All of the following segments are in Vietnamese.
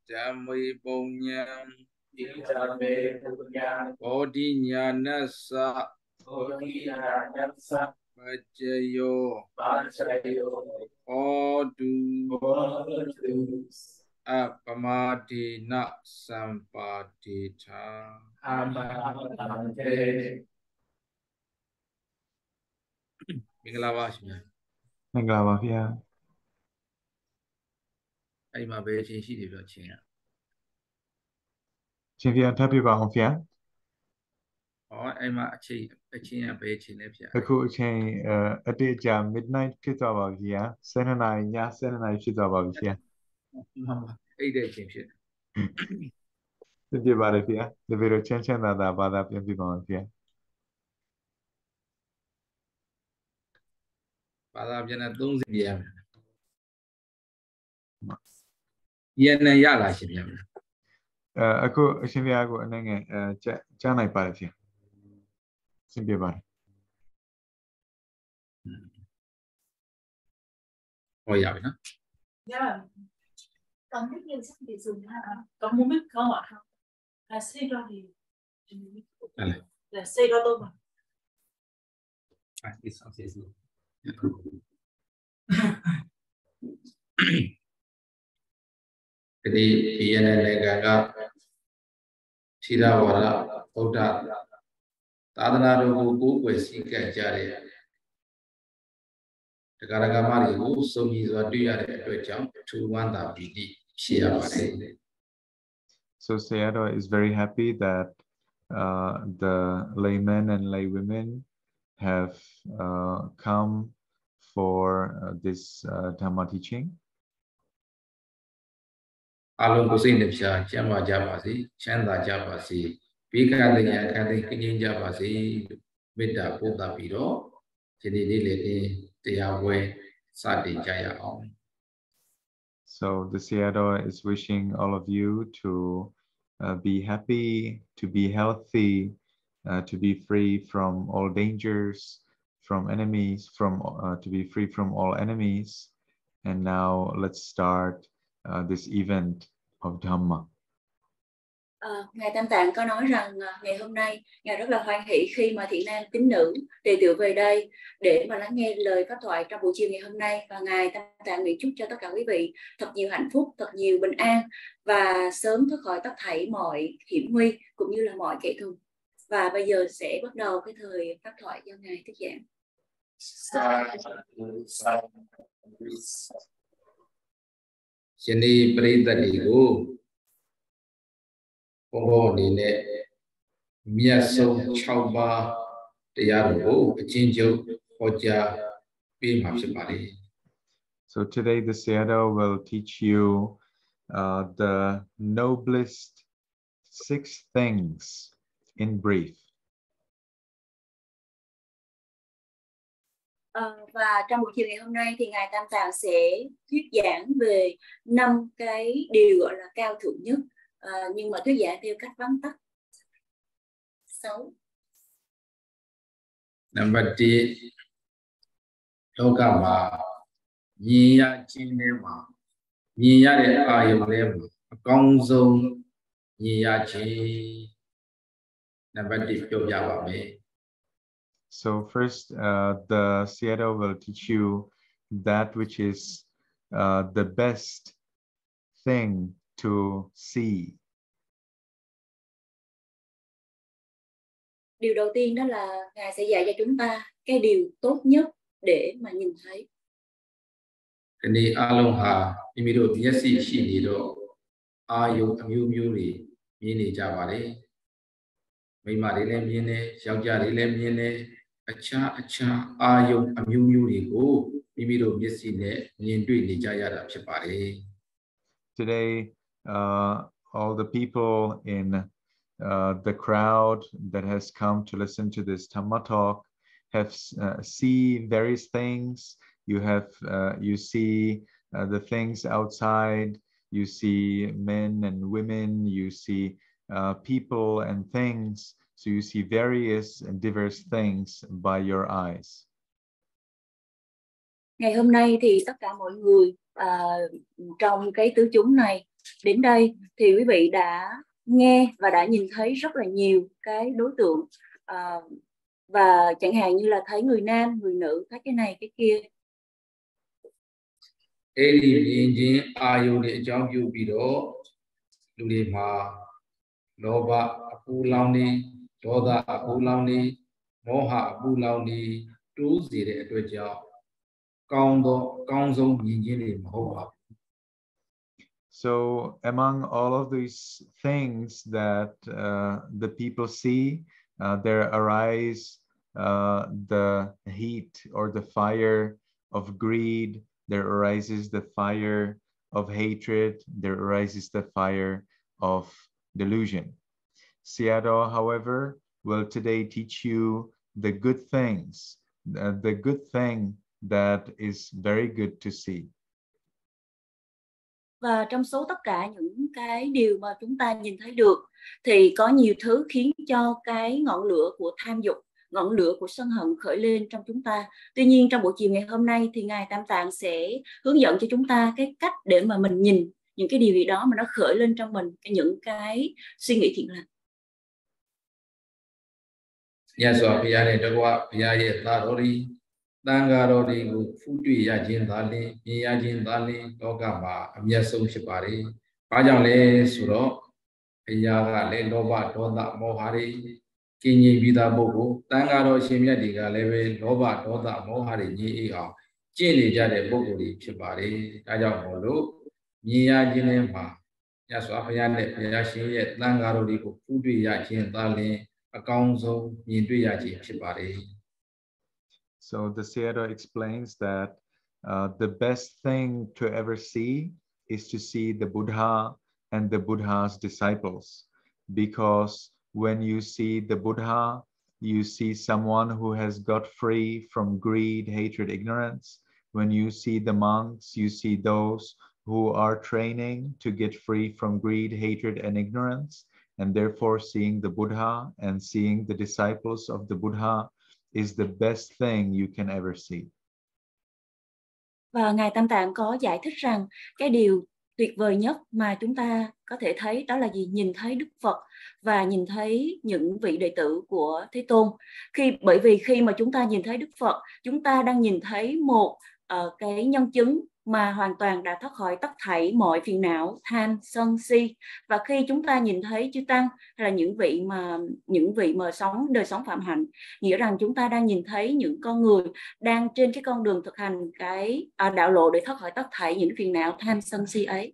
Dhamma Punyam Bodhinyanasa Pajayo Odu Apamadina Sampadita. Mingala Vashmi. Mingala Vashmi. Ai mà về trên sĩ địa biểu trình ạ. Trên phía tháp biểu bằng phía. Ai mà trên về trên này phía. Aku trên ở đây giờ midnight khi tao vào phía. Sáng nay nhá, sáng nay khi tao vào phía. Ai đây trên phía. Trên phía vào phía. Để về trên trên là vào phía bằng phía. Bhagavato tung gì vậy? Yên này ya là gì vậy? Aku trên phía aku anh nghe cha này vào phía. Trên phía vào. Ôi vậy hả? Dạ. Còn biết nhiều sách để dùng ha. Còn muốn biết không ạ? Là xây ra thì là xây ra tôi mà. Đi sang xây dựng. Cái đi này cái Theravada Buddha Tadana Rogu Gu Quay Sinh Cái Cha Đấy. The Garagamari who so means what do you have to jump to one that we did. So Sayadaw is very happy that the laymen and laywomen have come for this Dhamma teaching. Along the same Chama Javasi, Chanda Javasi, Pika Kadi Kinin Javasi, Mida Buddha Piro, Chidi. So the Sayadaw is wishing all of you to be happy, to be healthy, to be free from all dangers, from enemies, to be free from all enemies. And now let's start this event of Dhamma. Ngài Tam Tạng có nói rằng ngày hôm nay Ngài rất là hoan hỷ khi mà thiện nam tín nữ đệ tử về đây để mà lắng nghe lời pháp thoại trong buổi chiều ngày hôm nay, và Ngài Tam Tạng nguyện chúc cho tất cả quý vị thật nhiều hạnh phúc, thật nhiều bình an và sớm thoát khỏi tất thảy mọi hiểm nguy cũng như là mọi kẻ thù. Và bây giờ sẽ bắt đầu cái thời pháp thoại do Ngài thuyết giảng. Shani Pritadigo Pongo Nine Miaso Chauba Tiago Chinjo Hoja Bimapsipari. So today the Sayadaw will teach you the noblest 6 things in brief. Và trong buổi chiều ngày hôm nay thì Ngài Tam Tạng sẽ thuyết giảng về 5 cái điều gọi là cao thượng nhất, nhưng mà thuyết giảng theo cách vắn tắt. 6. Number 1, Lokama Nya Chinema Nya de Ayolema Kong Zong Nya Chi. Number 2, Yobya. So first, the Sayadaw will teach you that which is the best thing to see. Điều đầu tiên đó là Ngài sẽ dạy cho chúng ta cái điều tốt nhất để mà nhìn thấy. Cái này aloha, imiro yasi shi do ayo amyu myu ri nhìn ni ja ba le. Mai ma ri leမြင်တယ်, ယောက်ျားတွေလည်းမြင်တယ်, အခြားအာယုံအမျိုးမျိုးတွေကိုမိမိတို့မျက်စိနဲ့မြင်တွေ့နေကြရတာဖြစ်ပါတယ်. Today, all the people in the crowd that has come to listen to this Dhamma talk have see various things. You see the things outside. You see men and women. You see people and things. So you see various and diverse things by your eyes. Ngày hôm nay thì tất cả mọi người trong cái tứ chúng này đến đây thì quý vị đã nghe và đã nhìn thấy rất là nhiều cái đối tượng, và chẳng hạn như là thấy người nam, người nữ, thấy cái này, cái kia. So among all of these things that the people see, there arise the heat or the fire of greed, there arises the fire of hatred, there arises the fire of delusion. Sayadaw, however, will today teach you the good things, the good thing that is very good to see. Và trong số tất cả những cái điều mà chúng ta nhìn thấy được thì có nhiều thứ khiến cho cái ngọn lửa của tham dục, ngọn lửa của sân hận khởi lên trong chúng ta. Tuy nhiên trong buổi chiều ngày hôm nay thì Ngài Tam Tạng sẽ hướng dẫn cho chúng ta cái cách để mà mình nhìn những cái điều gì đó mà nó khởi lên trong mình, những cái suy nghĩ thiện lành. So the Sayadaw explains that the best thing to ever see is to see the Buddha and the Buddha's disciples, because when you see the Buddha, you see someone who has got free from greed, hatred, ignorance. When you see the monks, you see those who are training to get free from greed, hatred, and ignorance. And therefore, seeing the Buddha and seeing the disciples of the Buddha is the best thing you can ever see. Và Ngài Tam Tạng có giải thích rằng cái điều tuyệt vời nhất mà chúng ta có thể thấy đó là gì? Nhìn thấy Đức Phật và nhìn thấy những vị đệ tử của Thế Tôn. Bởi vì khi mà chúng ta nhìn thấy Đức Phật, chúng ta đang nhìn thấy một cái nhân chứng mà hoàn toàn đã thoát khỏi tất thảy mọi phiền não, tham, sân, si. Và khi chúng ta nhìn thấy chư tăng hay là những vị mà sống đời sống phạm hạnh, nghĩa rằng chúng ta đang nhìn thấy những con người đang trên cái con đường thực hành cái đạo lộ để thoát khỏi tất thảy những phiền não, tham, sân, si ấy.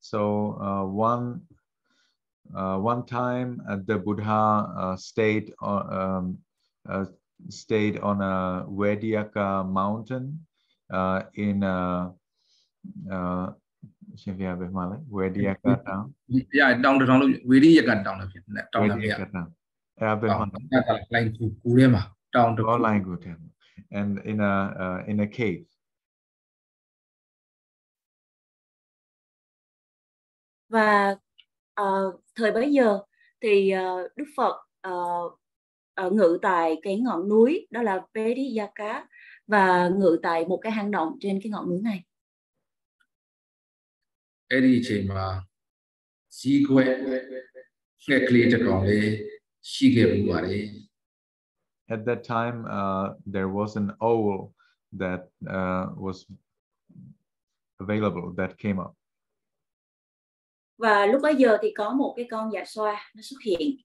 So one time the Buddha stayed on a Vedyaka mountain in Vedyaka town. Yeah, down Vedyaka town. And in a cave. Và thời bấy giờ thì Đức Phật ngự tại cái ngọn núi đó là Vedyaka và ngự tại một cái hang động trên cái ngọn núi này. At that time, there was an owl that was available that came up. Và lúc bấy giờ thì có một cái con dạ xoa nó xuất hiện.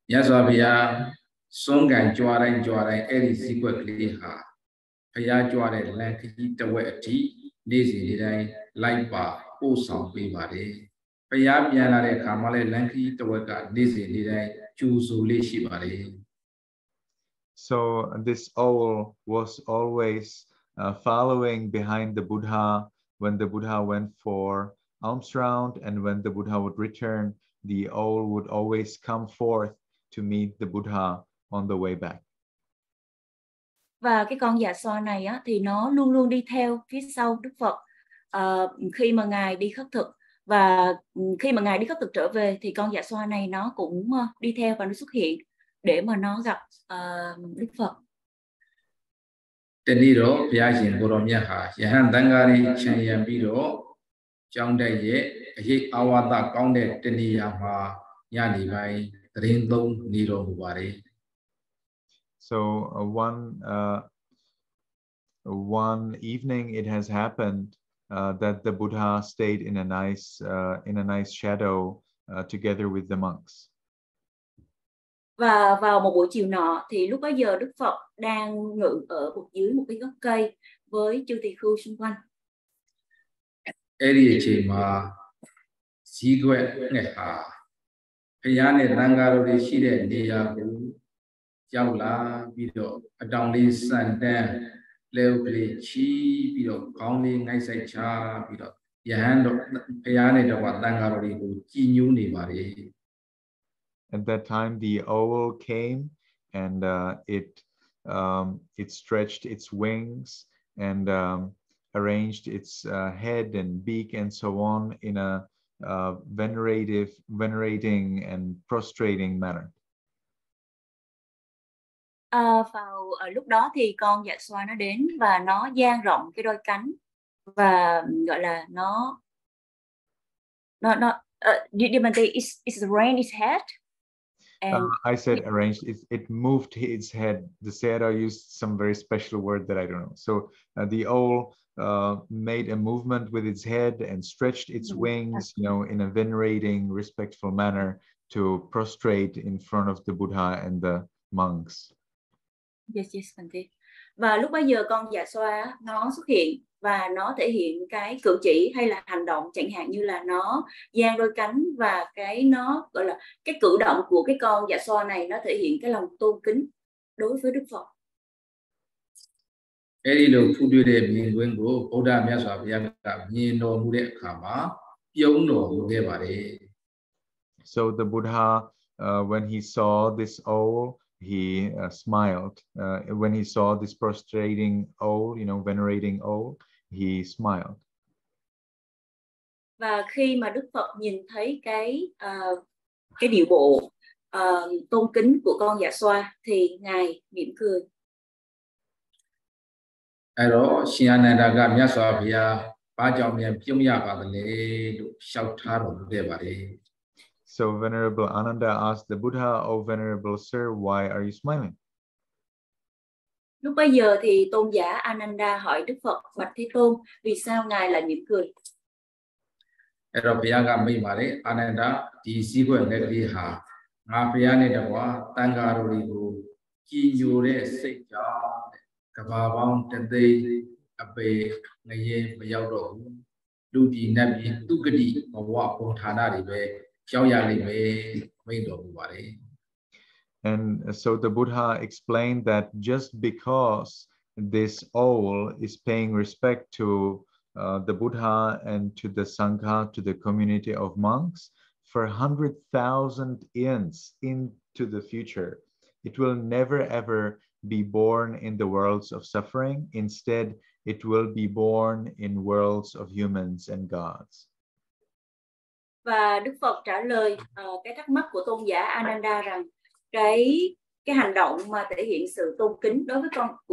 Dạ xoa bây giờ sống cảnh chùa đây ấy gì quật lý hà. Bây giờ chùa đây là cái tàu ấy đi gì đây lại bà ô sòng bị bà đi. Bây giờ nhà là để khám lại là cái tàu ấy cả đi gì đây chú số lý sĩ bà đi. So this owl was always following behind the Buddha when the Buddha went for alms round, and when the Buddha would return, the owl would always come forth to meet the Buddha on the way back. Và cái con dạ xoa này á, thì nó luôn luôn đi theo phía sau Đức Phật khi mà Ngài đi khất thực, Và khi mà Ngài đi khất thực trở về thì con dạ xoa này nó cũng đi theo và nó xuất hiện để mà nó gặp Đức Phật. Tên đi đó, bây giờ hiện có làm gì hả? Hiện đang ngari chân yam đi đó, trong đây vậy, awata con đây tên đi mà nhà đi vậy, tiền đông đi đó mua vậy. So one evening it has happened that the Buddha stayed in a nice shadow together with the monks. Và vào một buổi chiều nọ thì lúc bấy giờ Đức Phật đang ngự ở dưới một cái gốc cây với chư tỳ khưu xung quanh. Eri chỉ mà xí quẹt nghe hả? Bây giờ này đang ngaro đi xí để đi cũng giáo la video, trong đi san đen, leo đi chi video, con đi ngay sai cha video. Giờ đó bây giờ này đó đang ngaro đi cũng chi nhiêu này vậy. At that time, the owl came and it stretched its wings and arranged its head and beak and so on in a venerating and prostrating manner. Vào lúc đó thì con dạ xoa nó đến và nó dang rộng cái đôi cánh và gọi là nó it's raised its head. I said arranged. It moved its head. The Sayadaw used some very special word that I don't know. So the owl made a movement with its head and stretched its wings, in a venerating, respectful manner to prostrate in front of the Buddha and the monks. Yes, và lúc bấy giờ con dạ xoa nó xuất hiện và nó thể hiện cái cử chỉ hay là hành động, chẳng hạn như là nó dang đôi cánh và nó gọi là cái cử động của cái con dạ xoa này nó thể hiện cái lòng tôn kính đối với Đức Phật. Eri lo phu due de min wen ko Buddha Myat Swa Bhuya ka nyin lo mu de akha ma pyong lo mu ge ba de. So the Buddha, when he saw this owl, he smiled. When he saw this prostrating owl, venerating owl, he smiled. Và khi mà Đức Phật nhìn thấy cái điệu bộ tôn kính của con dạ xoa thì Ngài mỉm cười. Ai đóရှင်Ananda ka Myat Swa Bhuya ba jaung myan pyong ya ba de le lo shaut tha ro mu ge ba de. So Venerable Ananda asked the Buddha, "Oh Venerable Sir, why are you smiling?" Lúc bấy giờ thì tôn giả Ananda hỏi Đức Phật: Bạch Thế Tôn, vì sao Ngài lại mỉm cười? Ai đó Bhuya ka mai ma de Ananda di si quet ne kli ha nga Bhuya ne da kwa tanga ro ri ko chi nyo de sait jaung ka ba baung tat thai ape ngaye ma yauk do bu lu pi nat pi tu gati ma wa pon thana ri be yauk ya lai me mai do bu ba de. And so the Buddha explained that just because this owl is paying respect to the Buddha and to the Sangha, to the community of monks, for 100,000 years into the future, it will never ever be born in the worlds of suffering. Instead, it will be born in worlds of humans and gods. Và Đức Phật trả lời cái thắc mắc của tôn giả Ananda rằng cái hành động mà thể hiện sự tôn kính đối với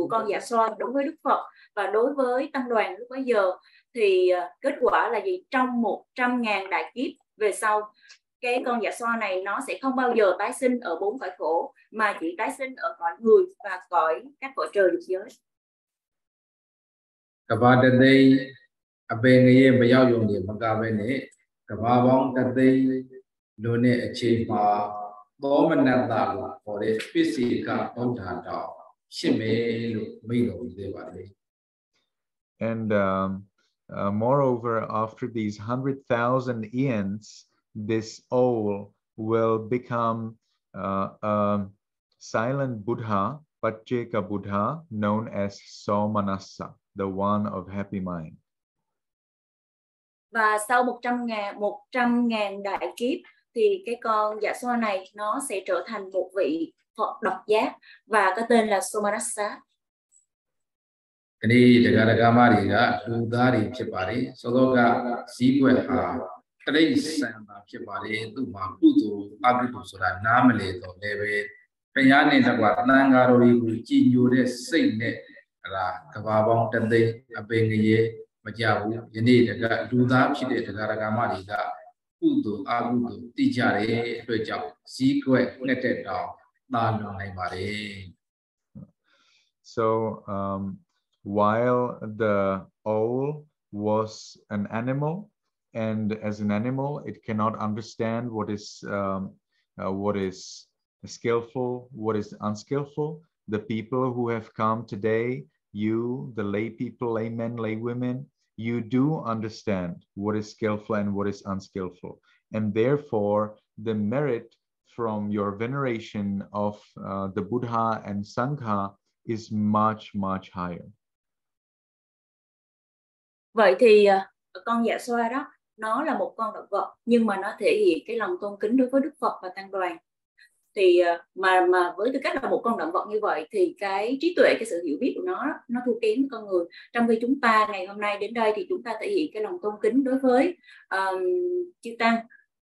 con dạ xoa đối với Đức Phật và đối với tăng đoàn lúc bấy giờ thì kết quả là gì? Trong 100.000 đại kiếp về sau, cái con dạ xoa này nó sẽ không bao giờ tái sinh ở 4 cõi khổ mà chỉ tái sinh ở cõi người và các cõi trời dục giới. Kaba tat thai ape ngaye ma yauk yong de ma ka be ne kaba baung tat thai lo ne ache ma bo manata lo phor de pisi ka Buddha taw shit me lo mai do de ba de. And moreover, after these 100,000 eons, this owl will become a silent Buddha, Pacceka Buddha, known as Sammāsambuddhassa, the one of happy mind. Và sau 100.000 đại kiếp thì cái con dạ xoa này nó sẽ trở thành một vị Phật độc giác và có tên là Sammāsambuddhassa. Kani daga ma ri ga lu da ri phit ba de. So do ka si quet ha Today Santa Chipari, Duma, Putu, Abitu Sura, Namale, Leve, Payani, the Guatangarori, Chinure, Sing, Kavabong, Tande, Abengaye, Majabu, Yeni, the Duda, Chide, the Garagamari, Putu, Abutu, Tijare, Rejab, Secret, Netted down, Nano Naimare. So while the owl was an animal, and as an animal, it cannot understand what is skillful, what is unskillful. The people who have come today, you, the lay people, laymen, lay women, you do understand what is skillful and what is unskillful. And therefore, the merit from your veneration of the Buddha and Sangha is much, much higher. Vậy thì con dạ xoa đó, nó là một con động vật, nhưng mà nó thể hiện cái lòng tôn kính đối với Đức Phật và Tăng đoàn. Thì mà với tư cách là một con động vật như vậy thì cái trí tuệ, cái sự hiểu biết của nó thua kém con người. Trong khi chúng ta ngày hôm nay đến đây thì chúng ta thể hiện cái lòng tôn kính đối với chư Tăng.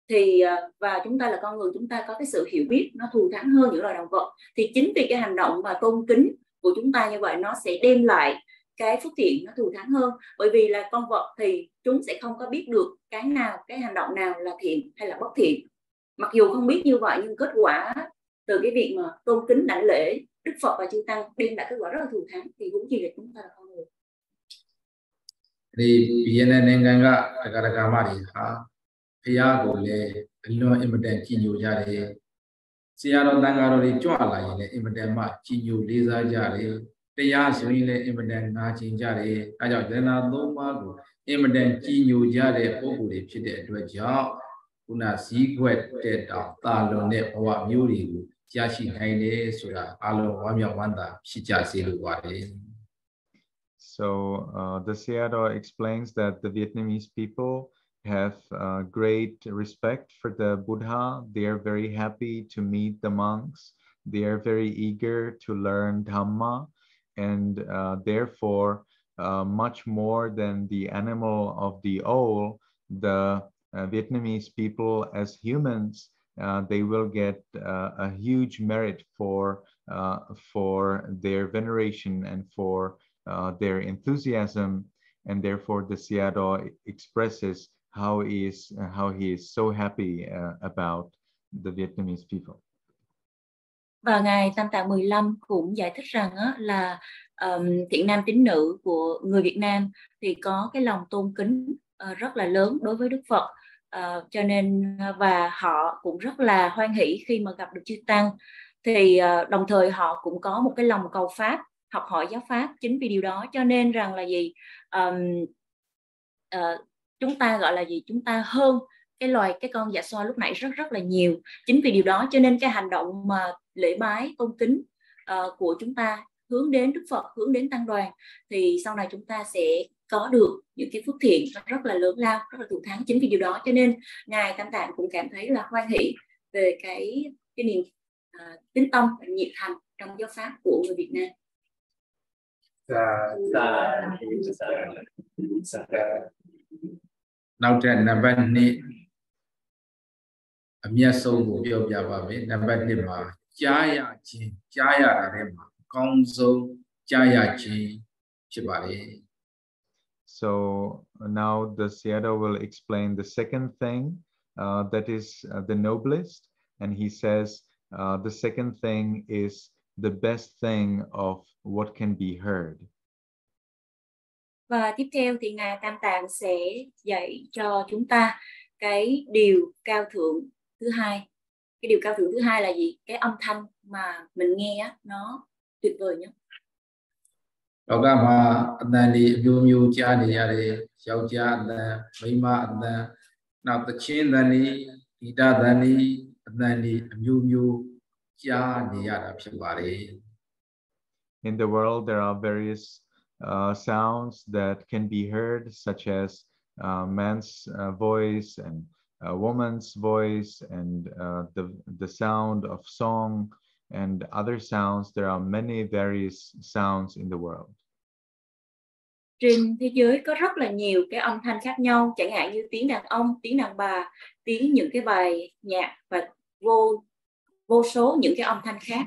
Thì và chúng ta là con người, chúng ta có cái sự hiểu biết nó thù thắng hơn những loài động vật. Thì chính vì cái hành động mà tôn kính của chúng ta như vậy, nó sẽ đem lại cái phước thiện nó thù thắng hơn. Bởi vì là con vật thì chúng sẽ không có biết được cái hành động nào là thiện hay là bất thiện. Mặc dù không biết như vậy, nhưng kết quả từ cái việc mà tôn kính đảnh lễ Đức Phật và chư Tăng đem lại kết quả rất là thù thắng, thì cũng chỉ là chúng ta là con người. Thì BNN Ganga Garagamari ha Pia Gole Lo Imeden Chinyu Jare Siaro Dangaro di Chuala in Imeden Ma Chinyu Liza Jare Pia Swing Imeden Na Chinjare Aja Dena Doma Imeden Chinyu Jare Oguri Chide Dwaja Una Sequet Data Talo Ne Owa Muri Jashi Haine Sura Alo Wamya Wanda Shicha Silu Ware. So the Sayadaw explains that the Vietnamese people have great respect for the Buddha. They are very happy to meet the monks. They are very eager to learn Dhamma, and therefore, much more than the animal of the owl, the Vietnamese people as humans, they will get a huge merit for their veneration and for their enthusiasm, and therefore the Sayadaw expresses how he is so happy about the Vietnamese people. Và Ngài Tam Tạng 15 cũng giải thích rằng là thiện nam tín nữ của người Việt Nam thì có cái lòng tôn kính rất là lớn đối với Đức Phật, cho nên và họ cũng rất là hoan hỷ khi mà gặp được chư Tăng. Thì đồng thời họ cũng có một cái lòng cầu Pháp, học hỏi giáo Pháp. Chính vì điều đó cho nên rằng là gì, chúng ta gọi là gì, chúng ta hơn cái con dạ xoa lúc nãy rất là nhiều. Chính vì điều đó cho nên cái hành động mà lễ bái tôn kính của chúng ta hướng đến Đức Phật, hướng đến Tăng đoàn, thì sau này chúng ta sẽ có được những cái phước thiện rất là lớn lao, rất là thù thắng. Chính vì điều đó cho nên Ngài Tam Tạng cũng cảm thấy là hoan hỷ về cái niềm tín tâm và nhiệt thành trong giáo pháp của người Việt Nam. Now then, number ni Amia sâu của biểu biểu vào với number ni mà chaya là đấy mà công sâu chaya chi chỉ bảo đấy. So now the Sayadaw will explain the second thing, that is the noblest, and he says the second thing is the best thing of what can be heard. Và tiếp theo thì Ngài Tam Tạng sẽ dạy cho chúng ta cái điều cao thượng thứ hai. Cái điều cao thượng thứ hai là gì? Cái âm thanh mà mình nghe nó tuyệt vời nhất. Gotama Adani Myu Cha Ni Yare Xiao Cha Adana Maima Adana Now the Chin Dani Ida Dani Adani Myu Cha Ni Yara Pshambari. In the world there are various sounds that can be heard, such as man's voice and a woman's voice, and the sound of song and other sounds. There are many various sounds in the world. trên thế giới có rất là nhiều cái âm thanh khác nhau, chẳng hạn như tiếng đàn ông, tiếng đàn bà, tiếng những cái bài nhạc và vô số những cái âm thanh khác.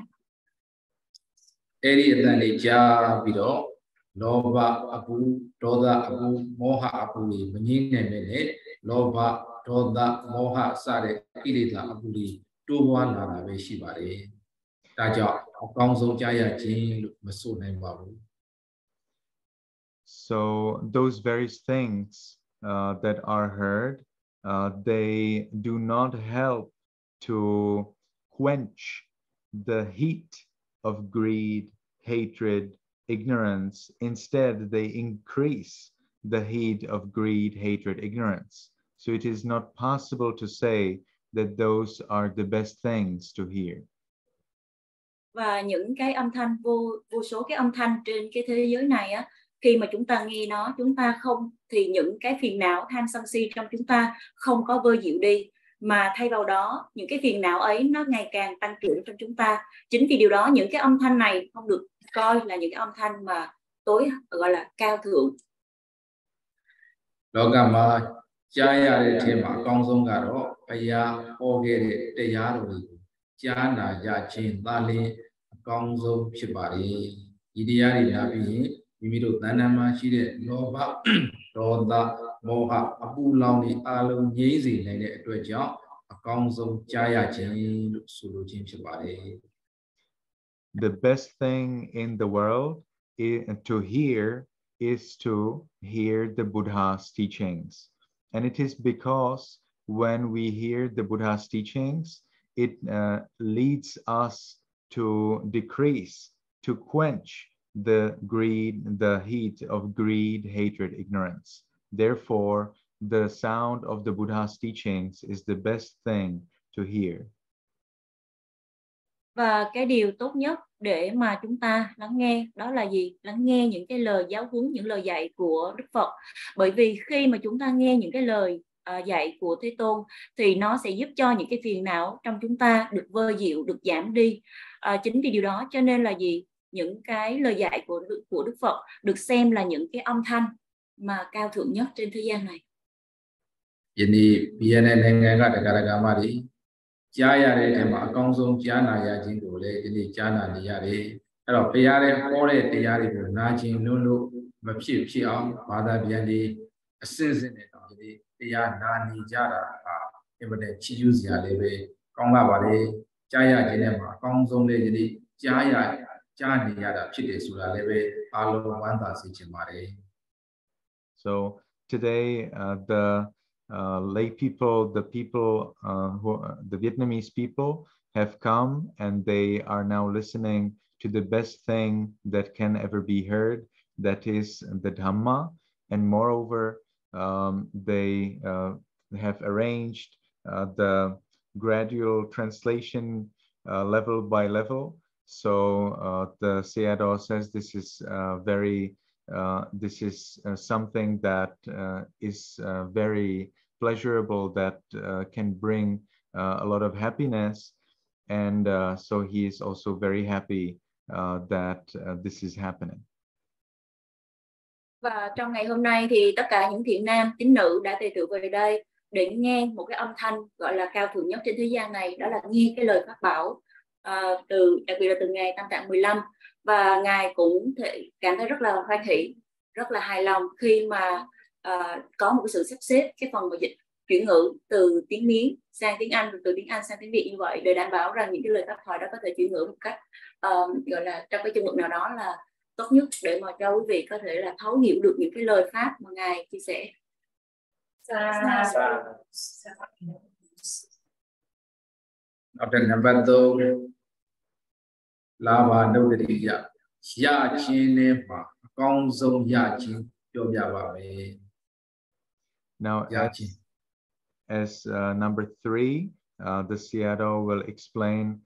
Loba apu, Doda apu, Moha apu li menyine mene, Loba, Doda, Moha sare kilita apu li tuwa nara ve shi pare. Da jaw akong song ja ya jin lo ma so nain pa bu. So those various things that are heard, they do not help to quench the heat of greed, hatred, ignorance. Instead, they increase the heat of greed, hatred, ignorance. So it is not possible to say that those are the best things to hear. Và những cái âm thanh vô số cái âm thanh trên cái thế giới này á, khi mà chúng ta nghe nó, chúng ta không thì những cái phiền não tham sân si trong chúng ta không có vơi dịu đi, mà thay vào đó những cái phiền não ấy nó ngày càng tăng trưởng trong chúng ta. Chính vì điều đó những cái âm thanh này không được coi là những cái âm thanh mà gọi là cao thượng. Logama jaya de the ma akong song ga ro aya ho ge de taya ro ni ja na ya chin ta le akong song phit pa ri. Di taya ri na pi mimi do tan nan ma shi de loba, Doda, Moha apu laung ni a long ngei si nain de atwet jaw akong song ja ya chin lo so lo chin phit pa ri. The best thing in the world to hear is to hear the Buddha's teachings. And it is because when we hear the Buddha's teachings, it leads us to decrease, to quench the heat of greed, hatred, ignorance. Therefore, the sound of the Buddha's teachings is the best thing to hear. Và cái điều tốt nhất để mà chúng ta lắng nghe đó là gì? Lắng nghe những cái lời giáo huấn, những lời dạy của Đức Phật. Bởi vì khi mà chúng ta nghe những cái lời dạy của Thế Tôn thì nó sẽ giúp cho những cái phiền não trong chúng ta được vơi dịu, được giảm đi. Chính vì điều đó cho nên là gì? Những cái lời dạy của Đức Phật được xem là những cái âm thanh mà cao thượng nhất trên thế gian này. Jaya de the ma akong song ja na ya jin ko le di ja na ni ya de. Ai do phaya de ho de taya ri ko na jin lun lo ma phit phit aung ba da pyan di asin sin ne taw di taya na ni ja da ha ibade chi yu sia le be kaung la ba de jaya jin ne ma akong song le di ja ni ya da phit de so da le be a lo wan ta si chin ba de. So today the lay people, the people the Vietnamese people have come and they are now listening to the best thing that can ever be heard, that is the Dhamma. And moreover, they have arranged the gradual translation level by level. So the Sayadaw says this is something that is very pleasurable, that can bring a lot of happiness, and so he is also very happy that this is happening. Và trong ngày hôm nay thì tất cả những thiện nam tín nữ đã tề tựu về đây để nghe một cái âm thanh gọi là cao thượng nhất trên thế gian này, đó là nghe cái lời pháp bảo đặc biệt là từ ngày Tam Tạng 15. Và ngài cũng cảm thấy rất là hoan hỷ, rất là hài lòng khi mà có một cái sự sắp xếp cái phần mà dịch chuyển ngữ từ tiếng Miến sang tiếng Anh, từ tiếng Anh sang tiếng Việt như vậy, để đảm bảo rằng những cái lời pháp thoại đó có thể chuyển ngữ một cách gọi là trong cái chừng mực nào đó là tốt nhất, để mà cho quý vị có thể là thấu hiểu được những cái lời pháp mà ngài chia sẻ. Number 2 la ba đâu để ya chin ne ma akong song ya chin pyo pya ba me. Now as number 3, the Sayadaw will explain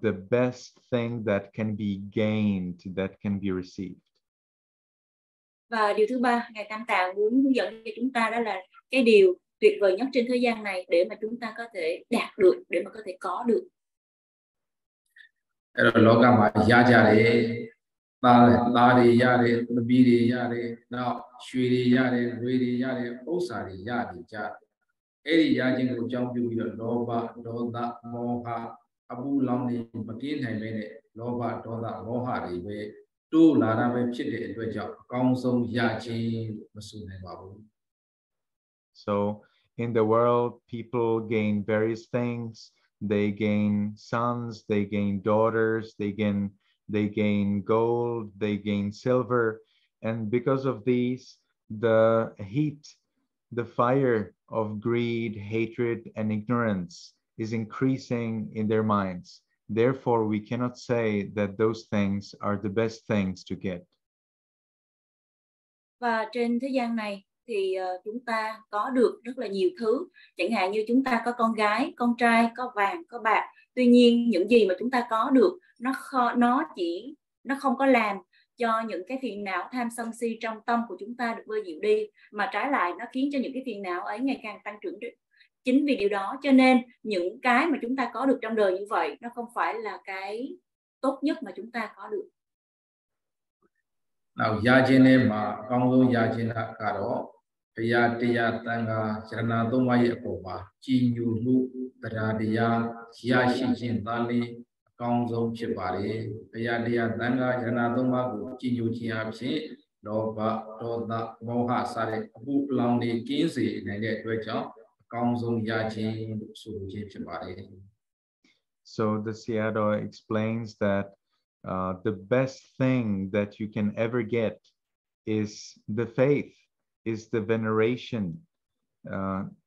the best thing that can be gained, that can be received. Và điều thứ 3, ngài Tam Tạng muốn hướng dẫn cho chúng ta đó là cái điều tuyệt vời nhất trên thế gian này để mà chúng ta có thể đạt được, để mà có thể có được. Loga ma ya ja de ta đi ra đi, bi đi ra đi, nào suy đi ra đi, quê đi ra đi, ốc xà đi ra đi cha. Ấy đi ra trên của trong biểu hiện lô ba, đô ta, mô ha, abu long đi, mà kiến hay bên này, lô ba, đô ta, mô ha đi về, tu là ra vềဖြစ်để đối trọng, công sông gia chi, mà sung này bảo. So in the world, people gain various things. They gain sons, they gain daughters, they gain gold, they gain silver. And because of these, the heat, the fire of greed, hatred, and ignorance is increasing in their minds. Therefore, we cannot say that those things are the best things to get. Và trên thế gian này thì chúng ta có được rất là nhiều thứ, chẳng hạn như chúng ta có con gái, con trai, có vàng, có bạc. Tuy nhiên những gì mà chúng ta có được nó không có làm cho những cái phiền não tham sân si trong tâm của chúng ta được vơi dịu đi, mà trái lại nó khiến cho những cái phiền não ấy ngày càng tăng trưởng. Chính vì điều đó cho nên những cái mà chúng ta có được trong đời như vậy nó không phải là cái tốt nhất mà chúng ta có được. Nào gia trên em mà công dung gia trên là cả đó, bây giờ tia tanga chana tu mai cổ mà chi nhu lu taradia gia shi trên tali công dung chế bari, bây giờ tia tanga chana tu mai cổ chi nhu chi áp chế, đó ba đó ta mô hạ sa để bu long đi kiến sĩ này để đối cho công dung gia trên su chế bari. So the Sayadaw explains that the best thing that you can ever get is the faith, is the veneration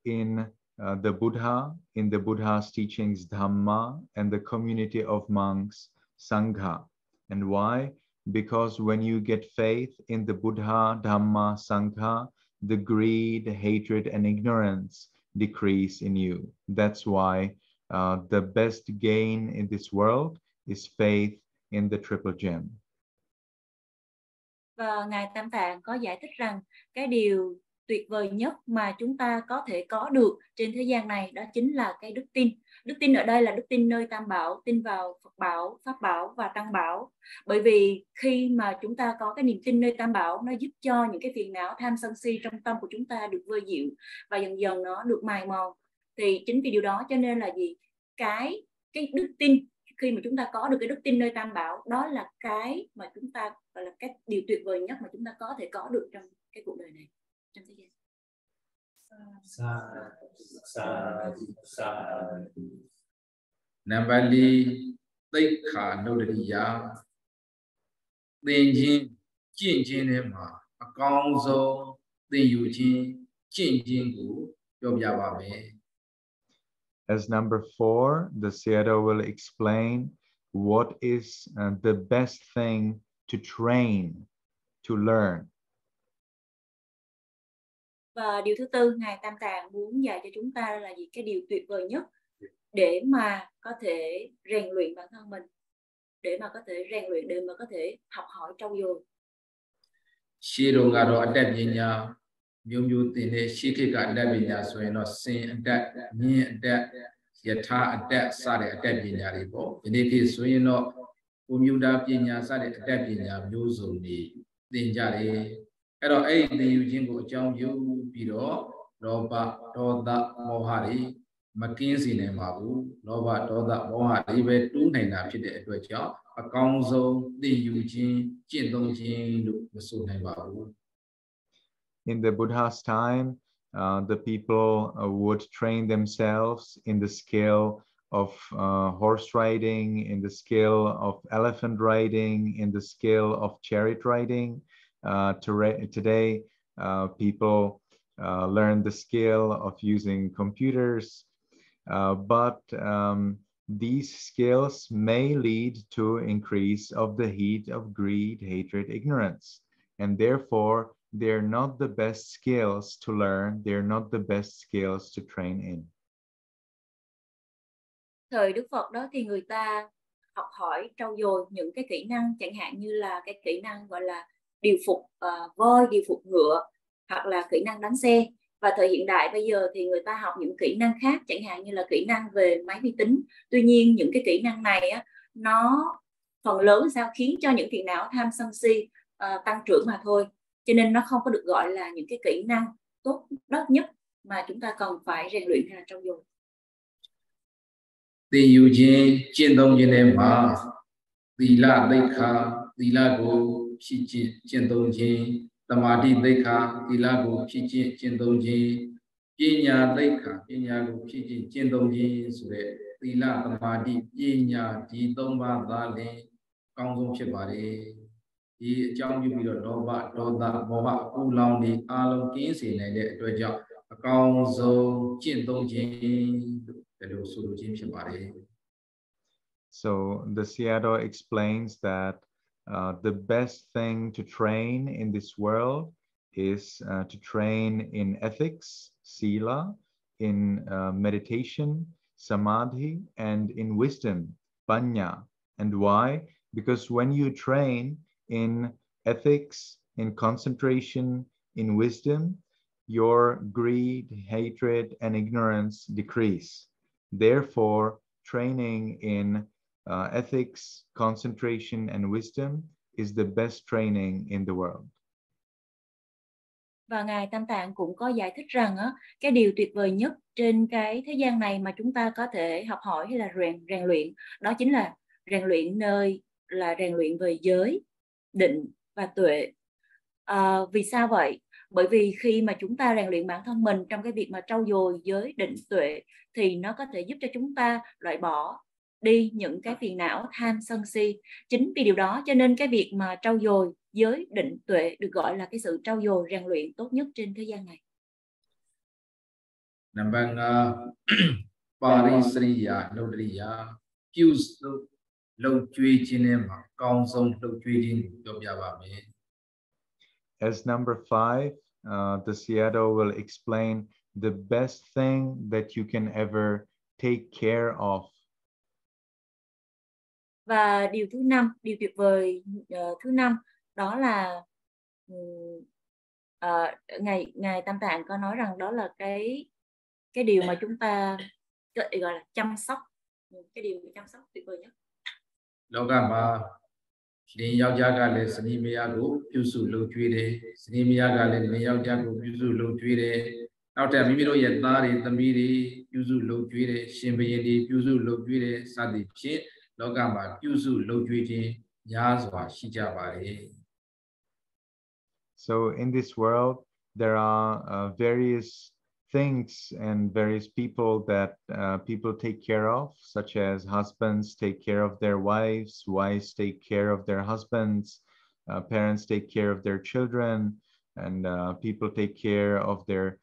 in the Buddha, in the Buddha's teachings Dhamma, and the community of monks Sangha. And why? Because when you get faith in the Buddha, Dhamma, Sangha, the greed, hatred, and ignorance decrease in you. That's why the best gain in this world is faith in the triple gem. Và Ngài Tam Tạng có giải thích rằng cái điều tuyệt vời nhất mà chúng ta có thể có được trên thế gian này đó chính là cái đức tin. Đức tin ở đây là đức tin nơi Tam Bảo, tin vào Phật Bảo, Pháp Bảo và Tăng Bảo. Bởi vì khi mà chúng ta có cái niềm tin nơi Tam Bảo, nó giúp cho những cái phiền não tham sân si trong tâm của chúng ta được vơi dịu và dần dần nó được mài mòn. Thì chính vì điều đó cho nên là gì? Cái đức tin, khi mà chúng ta có được cái đức tin nơi Tam Bảo, đó là cái mà chúng ta gọi là cái điều tuyệt vời nhất mà chúng ta có thể có được trong cái cuộc đời này, trong thế gian. Nambali tích khả nô địch giá tình chính chính chính này mà công dô tình yêu chính chính chính của yêu gia bà mẹ. As number 4, the Sayadaw will explain what is the best thing to train, to learn. Và điều thứ tư, Ngài Tam Tạng muốn dạy cho chúng ta là gì? Cái điều tuyệt vời nhất để mà có thể rèn luyện bản thân mình, để mà có thể rèn luyện, để mà có thể học hỏi trau dồi. Shiro ngaro adab yinya myung myu tin ne shike ka adab yinya so yin no sin adab nyin adab yatha adab sa de adab yinya ri po. Yini khi so yin no Umyuda pinya sa de adab yinya myu sum ni tin ja de. Ai do ai tin yu chin ko achaung yu pi do loba doda moha ri ma kin si nai ma bu. Loba doda moha ri be tu nai na phit de atwet chaung a kaung song tin yu chin chin tong chin lu ma so nai ba bu. In the Buddha's time, the people would train themselves in the skill of horse riding, in the skill of elephant riding, in the skill of chariot riding. Today, people learn the skill of using computers, but these skills may lead to increase of the heat of greed, hatred, ignorance, and therefore they're not the best skills to learn, they're not the best skills to train in. Thời Đức Phật đó thì người ta học hỏi trau dồi những cái kỹ năng, chẳng hạn như là cái kỹ năng gọi là điều phục voi, điều phục ngựa, hoặc là kỹ năng đánh xe. Và thời hiện đại bây giờ thì người ta học những kỹ năng khác, chẳng hạn như là kỹ năng về máy vi tính. Tuy nhiên những cái kỹ năng này á, nó phần lớn sao khiến cho những phiền não tham sân si tăng trưởng mà thôi. Cho nên nó không có được gọi là những cái kỹ năng tốt nhất mà chúng ta cần phải rèn luyện hay là trau dồi. Tỳ yu jin jin tông jin ne ma tila dekha tila ko phi jin tông jin tamadi dekha tila ko phi jin tông jin panya dekha panya ko phi jin tông jin ဆိုတဲ့ tila tamadi panya ဒီ 3 ပါးသာလျှင်အကောင်းဆုံးဖြစ်ပါတယ်။ ဒီအကြောင်းပြုပြီးတော့လောဘဒေါသမောဟအပူလောင်တွေအားလုံးကင်းစေနိုင်တဲ့အတွက်ကြောင့်အကောင်းဆုံးကျင့်သုံးခြင်းလို့ဆိုလိုခြင်းဖြစ်ပါတယ်။ So the Sayadaw explains that the best thing to train in this world is to train in ethics, sila, in meditation, samadhi, and in wisdom, panya. And why? Because when you train in ethics, in concentration, in wisdom, your greed, hatred, and ignorance decrease. Therefore, training in ethics, concentration, and wisdom is the best training in the world. Và Ngài Tam Tạng cũng có giải thích rằng cái điều tuyệt vời nhất trên cái thế gian này mà chúng ta có thể học hỏi hay là rèn luyện, đó chính là rèn luyện rèn luyện về giới, định và tuệ. Vì sao vậy? Bởi vì khi mà chúng ta rèn luyện bản thân mình trong cái việc mà trau dồi giới, định, tuệ thì nó có thể giúp cho chúng ta loại bỏ đi những cái phiền não tham sân si. Chính vì điều đó cho nên cái việc mà trau dồi giới, định, tuệ được gọi là cái sự trau dồi rèn luyện tốt nhất trên thế gian này. Number 5 Parisriya Nodriya Fuse lâu truy trên em mà con sông lâu truy trên cho nhà bà mẹ. As number 5, the Sayadaw will explain the best thing that you can ever take care of. Và điều thứ 5, điều tuyệt vời thứ 5 đó là Ngài Tam Tạng có nói rằng đó là cái điều mà chúng ta gọi là chăm sóc, cái điều chăm sóc tuyệt vời nhất. Logama Ni Yao Gia Ga Le Sani Maya Go Pyusu Lo Chui De Sani Maya Ga Le Ni Yao Gia Go Pyusu Lo Chui De Now Tell Mimi Ro Yet Dari Tamiri Pyusu Lo Chui De Shimbayedi Pyusu Lo Chui De Sadi Chin Logama Pyusu Lo Chui De Yazwa Shija Bari. So in this world there are various things and various people that people take care of, such as husbands take care of their wives, wives take care of their husbands, parents take care of their children, and people take care of their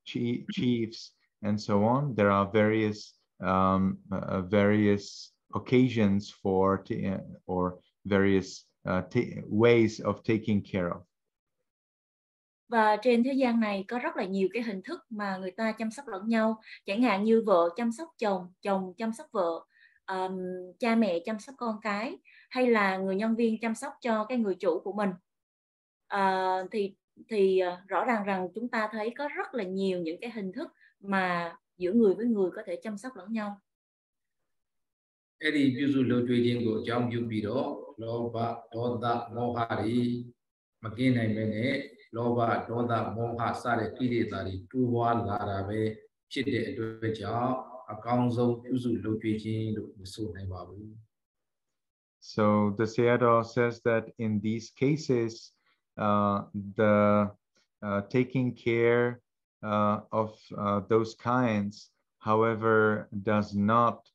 chiefs, and so on. There are various occasions for or various ways of taking care of. Và trên thế gian này có rất là nhiều cái hình thức mà người ta chăm sóc lẫn nhau, chẳng hạn như vợ chăm sóc chồng, chồng chăm sóc vợ, cha mẹ chăm sóc con cái, hay là người nhân viên chăm sóc cho cái người chủ của mình. Thì rõ ràng rằng chúng ta thấy có rất là nhiều những cái hình thức mà giữa người với người có thể chăm sóc lẫn nhau. Edi Pyusu Lo Chui Jin Go Chong Yu Pi Do Loba Doda Moha Ri Makin Nai Mene Loba Doda Moha Sare Kidetari Tuwa Lara Be Chide Dwe Chao Akong Zo Pyusu Lo Chui Jin Lo Su Nai Ba Bu. So the Sayadaw says that in these cases, the taking care of those kinds, however, does not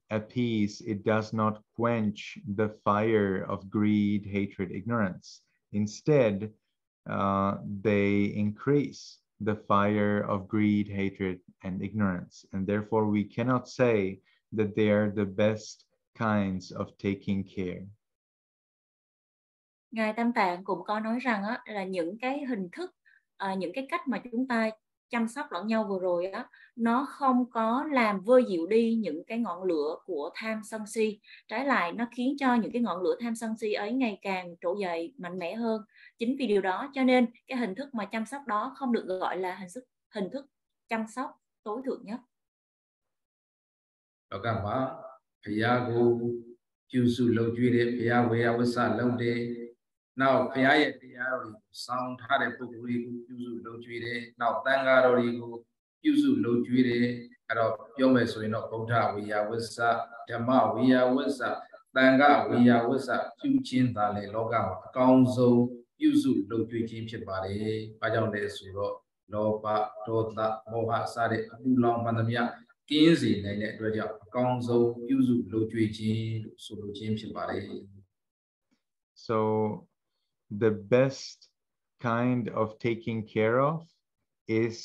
appease, it does not quench the fire of greed, hatred, ignorance. Instead, they increase the fire of greed, hatred, and ignorance. And therefore, we cannot say that they are the best kinds of taking care. Ngài Tam Tạng cũng có nói rằng là những cái hình thức, những cái cách mà chúng ta chăm sóc lẫn nhau vừa rồi nó không có làm vơi dịu đi những cái ngọn lửa của tham sân si. Trái lại, nó khiến cho những cái ngọn lửa tham sân si ấy ngày càng trỗi dậy mạnh mẽ hơn. Chính vì điều đó cho nên cái hình thức mà chăm sóc đó không được gọi là hình thức chăm sóc tối thượng nhất. ပြုစုလုပ်ကြွေးတယ်ဘုရားဝေယဝစ္စလုပ်တယ်နောက်ဘုရားရဲ့တရားတော်ကိုစောင့်ထားတဲ့ပုဂ္ဂိုလ်တွေကိုပြုစုလုပ်ကြွေးတယ်နောက်သံဃာတော်တွေကိုပြုစုလုပ်ကြွေးတယ်အဲ့တော့ပြောမယ်ဆိုရင်တော့ဗုဒ္ဓဝေယဝစ္စဓမ္မဝေယဝစ္စသံဃာဝေယဝစ္စပြုခြင်းသာလေလောကမှာအကောင်းဆုံးပြုစုလုပ်ကြွေးခြင်းဖြစ်ပါတယ်။ဘာကြောင့်လဲဆိုတော့လောဘဒေါသမောဟစတဲ့အပူလောင်မှန်သမျှကင်းစေနိုင်တဲ့အတွက်ကြောင့်အကောင်းဆုံးပြုစုလုပ်ကြွေးခြင်းလို့ဆိုလိုခြင်းဖြစ်ပါတယ်။ So the best kind of taking care of is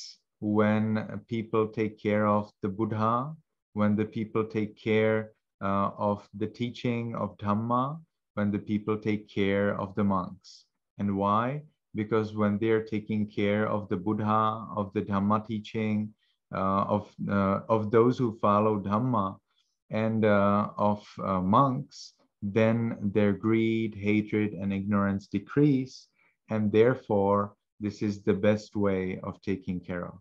when people take care of the Buddha, when the people take care of the teaching of Dhamma, when the people take care of the monks. And why? Because when they're taking care of the Buddha, of the Dhamma teaching, of those who follow Dhamma, and of monks, then their greed, hatred, and ignorance decrease, and therefore this is the best way of taking care of.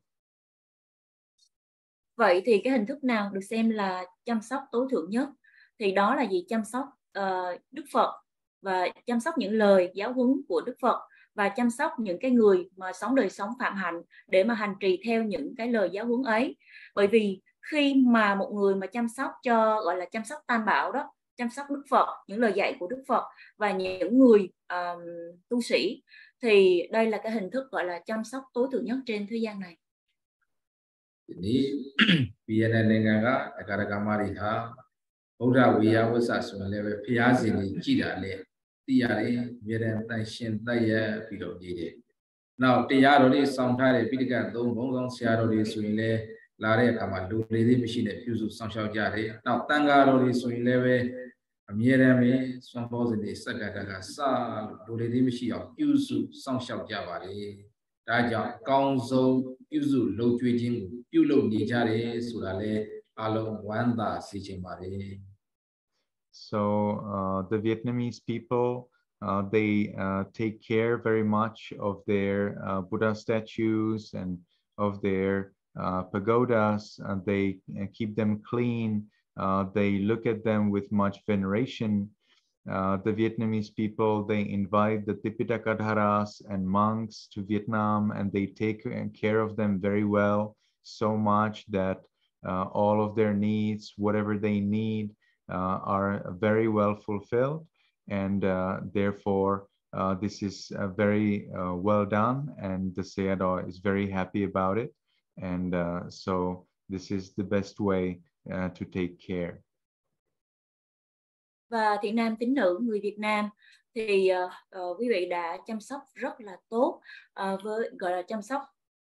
Vậy thì cái hình thức nào được xem là chăm sóc tối thượng nhất? Thì đó là gì? Chăm sóc Đức Phật và chăm sóc những lời giáo huấn của Đức Phật và chăm sóc những cái người mà sống đời sống phạm hạnh để mà hành trì theo những cái lời giáo huấn ấy. Bởi vì khi mà một người mà chăm sóc cho gọi là chăm sóc Tam Bảo đó, chăm sóc Đức Phật, những lời dạy của Đức Phật và những người tu sĩ thì đây là cái hình thức gọi là chăm sóc tối thượng nhất trên thế gian này. Ini biasa dengan agama kita, Buddha Wiyya Wassa sebenarnya biasa ni kita le, tiada biasa tension tiada pilot jadi. Now tiada ni sampai pilihkan tu, mungkin tiada ni sebenarnya lari agama dulu ni mesti ni fusu sampai jadi. Now tangga ni sebenarnya biasa ni sampai ni sekarang sah dulu ni mesti fusu sampai jadi. Raja Council usu lo chui jing yu lo ni jare sura le along wanda si ching mare. So the Vietnamese people they take care very much of their Buddha statues and of their pagodas. They keep them clean. They look at them with much veneration. The Vietnamese people, they invite the Tipitaka and monks to Vietnam, and they take care of them very well, so much that all of their needs, whatever they need, are very well fulfilled, and therefore this is very well done, and the Sayadaw is very happy about it, and so this is the best way to take care. Và thiện nam tín nữ người Việt Nam thì quý vị đã chăm sóc rất là tốt, với gọi là chăm sóc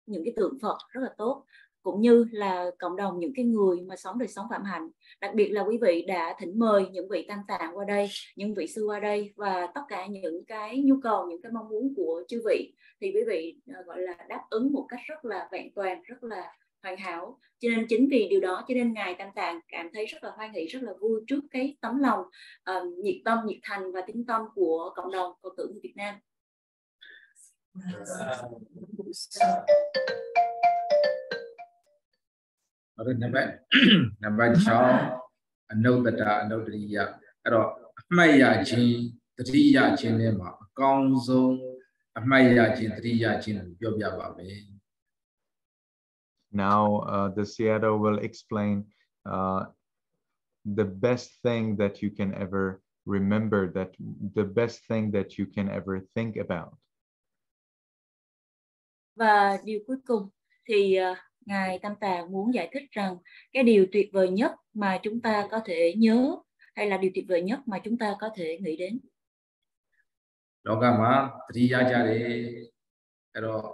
những cái tượng Phật rất là tốt, cũng như là cộng đồng những cái người mà sống đời sống phạm hạnh. Đặc biệt là quý vị đã thỉnh mời những vị tam tạng qua đây, những vị sư qua đây, và tất cả những cái nhu cầu, những cái mong muốn của chư vị thì quý vị gọi là đáp ứng một cách rất là vẹn toàn, rất là hoàn hảo. Cho nên chính vì điều đó cho nên Ngài Tam Tạng cảm thấy rất là hoan hỷ, rất là vui trước cái tấm lòng nhiệt tâm, nhiệt thành và tín tâm của cộng đồng Phật tử người Việt Nam. Number 6 Anodata Anodriya. Đó Maya Chin Triya Chin ne ma Kong Song Maya Chin Triya Chinပြောပြပါမယ်. Now the Sayadaw will explain the best thing that you can ever remember, that the best thing that you can ever think about. Và điều cuối cùng thì Ngài Tam Tạng muốn giải thích rằng cái điều tuyệt vời nhất mà chúng ta có thể nhớ, hay là điều tuyệt vời nhất mà chúng ta có thể nghĩ đến. Lokama Triya Jare. Đó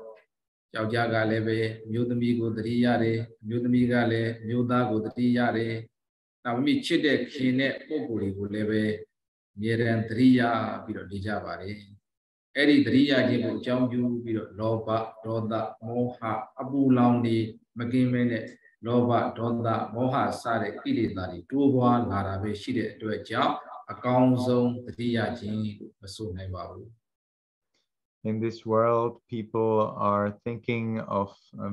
Chào gia gà lê về miêu tâm y của tây gia re miêu tâm y gà lê miêu ta của tây gia re nào mi chết để khi nè bố cụ đi của lê về miền tây gia bị đột đi ra vào đấy. Eri tây gia chỉ của trong du bị đột loba, doda, moha, abu long đi mà kinh mê nè loba, doda, moha sa để kí đi ta đi tua qua là ra về xí để đuổi cháu à con sông tây gia chỉ mà xuống này vào. In this world, people are thinking of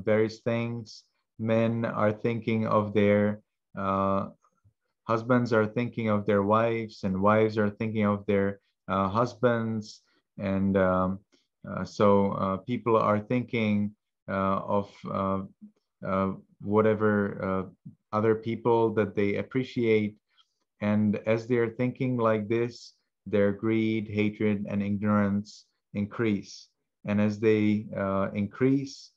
various things. Men are thinking of their husbands are thinking of their wives, and wives are thinking of their husbands, and so people are thinking of whatever other people that they appreciate, and as they're thinking like this, their greed, hatred, and ignorance increase, and as they increase,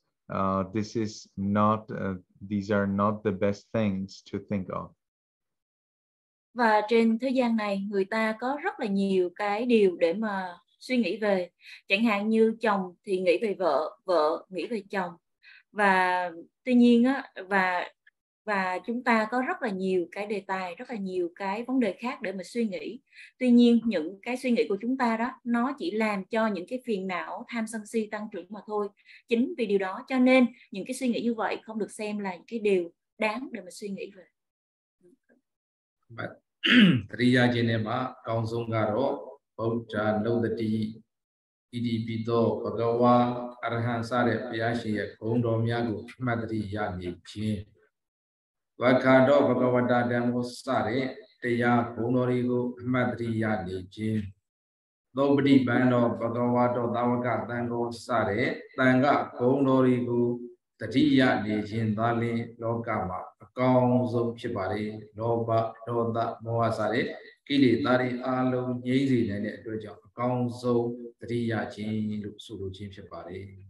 these are not the best things to think of. Và trên thế gian này, người ta có rất là nhiều cái điều để mà suy nghĩ về. Chẳng hạn như chồng thì nghĩ về vợ, vợ nghĩ về chồng. Và tuy nhiên á, và chúng ta có rất là nhiều cái đề tài, rất là nhiều cái vấn đề khác để mà suy nghĩ. Tuy nhiên những cái suy nghĩ của chúng ta đó, nó chỉ làm cho những cái phiền não, tham sân si tăng trưởng mà thôi. Chính vì điều đó cho nên những cái suy nghĩ như vậy không được xem là những cái điều đáng để mà suy nghĩ về. Triya Jenema, Kong Sungaro, Baucha, Lodati, Idipito, Bhagawa, A-ra-hán Sare, Piashi, Kondo Miago, Madriya Nichin. Vakado, Bhagavata, Namo Sare, Teya, Kondorigo, Madriya Nichin. Nobody Bando, Bhagavato, Tawaka, Tango Sare, Tanga, Kondorigo, Tatiya Nichin, Dali, Lokama. Kong Zom Shibari, Loba, Roda, Moasare, Kili, Dari, Alo, Yazi, and Kong Zom, Triya Chin, Sulu Chim Shibari.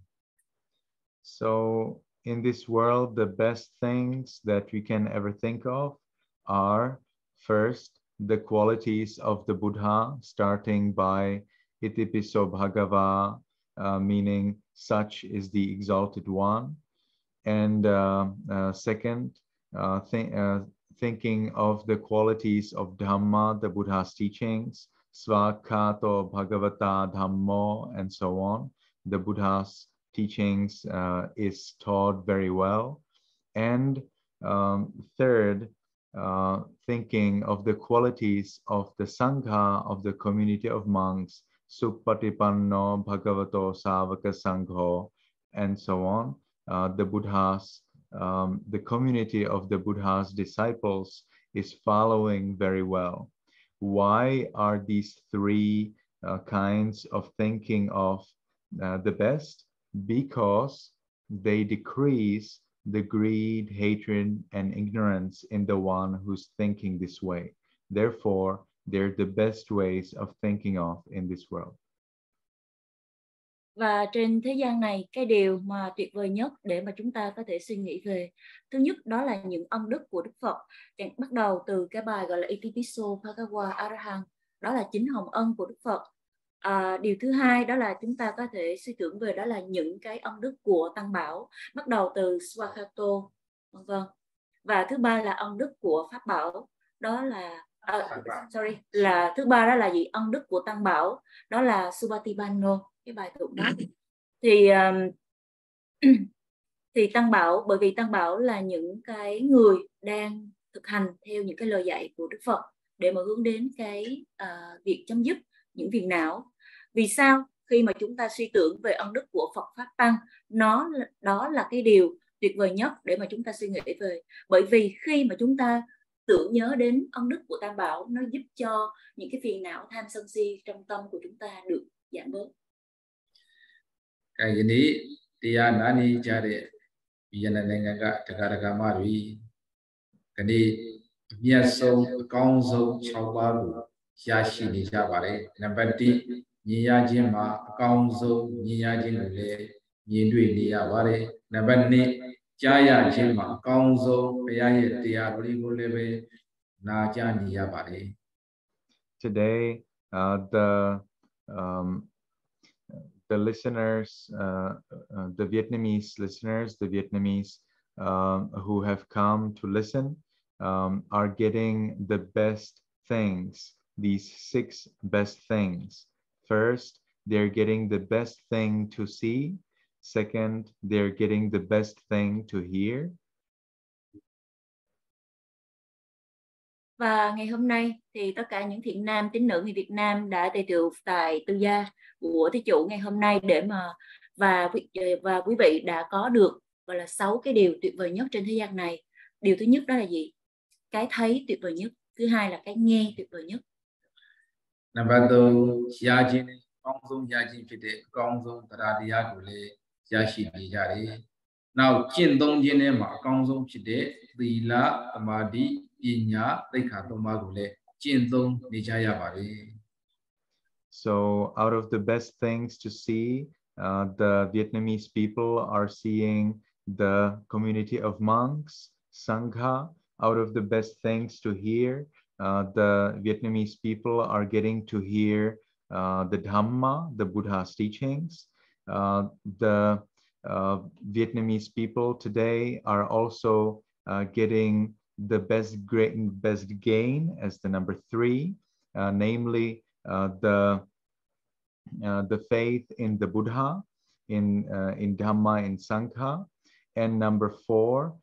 So in this world, the best things that we can ever think of are first the qualities of the Buddha, starting by Itipiso Bhagava, meaning such is the exalted one, and second, thinking of the qualities of Dhamma, the Buddha's teachings, Svakato Bhagavata Dhammo, and so on. The Buddha's teachings is taught very well. And third, thinking of the qualities of the Sangha, of the community of monks, Supatipanno Bhagavato Savaka Sangho, and so on. The Buddha's the community of the Buddha's disciples is following very well. Why are these three kinds of thinking of the best? Because they decrease the greed, hatred, and ignorance in the one who's thinking this way. Therefore, they're the best ways of thinking of in this world. Và trên thế gian này, cái điều mà tuyệt vời nhất để mà chúng ta có thể suy nghĩ về, thứ nhất đó là những ân đức của Đức Phật. Bắt đầu từ cái bài gọi là Itipiso Bhagava A-ra-hán, đó là chính hồng ân của Đức Phật. Điều thứ hai đó là chúng ta có thể suy tưởng về đó là những cái ân đức của Tăng Bảo, bắt đầu từ Swakato, vân. Và thứ ba là ân đức của Pháp Bảo, đó là là thứ ba đó là gì? Ân đức của Tăng Bảo, đó là Supatipanno, cái bài tụng đó. Thì Tăng Bảo, bởi vì Tăng Bảo là những cái người đang thực hành theo những cái lời dạy của Đức Phật để mà hướng đến cái việc chấm dứt những phiền não. Vì sao? Khi mà chúng ta suy tưởng về ân đức của Phật Pháp Tăng, đó là cái điều tuyệt vời nhất để mà chúng ta suy nghĩ về. Bởi vì khi mà chúng ta tưởng nhớ đến ân đức của Tam Bảo, nó giúp cho những cái phiền não tham sân si trong tâm của chúng ta được giảm bớt. Cái này tia nani chare Vietnamanga Takaragamaru. Cái này miệt sâu cao sâu chau ba lu Yashi ni Jabare. Number 2, Nia Jima cao sâu Nia Jinule Nia Dui Nia Bare. Number 2, Jaya Jima cao sâu Paya Tia Rigolebe Na Jani Jabare. Today, the listeners, the Vietnamese listeners, the Vietnamese who have come to listen, are getting the best things, these 6 best things. First, they're getting the best thing to see. Second, they're getting the best thing to hear. Và ngày hôm nay thì tất cả những thiện nam tín nữ người Việt Nam đã tề tựu tại tư gia của thí chủ ngày hôm nay để mà và quý vị đã có được gọi là 6 cái điều tuyệt vời nhất trên thế gian này. Điều thứ nhất đó là gì? Cái thấy tuyệt vời nhất. thứ hai là cái nghe tuyệt vời nhất. Number 3 gia chi ne kong song gia chi phit de kong song taradiya ko le gia shi ni ja de. Now chin tong jin ne ma kong song phit de thila samadhi panya taikha toma ko le chin tong ni ja ya ba de. So out of the best things to see, the Vietnamese people are seeing the community of monks, Sangha. Out of the best things to hear, the Vietnamese people are getting to hear the Dhamma, the Buddha's teachings. The Vietnamese people today are also getting the best gain as the number 3, namely the faith in the Buddha, in Dhamma, in Sangha. And number 4,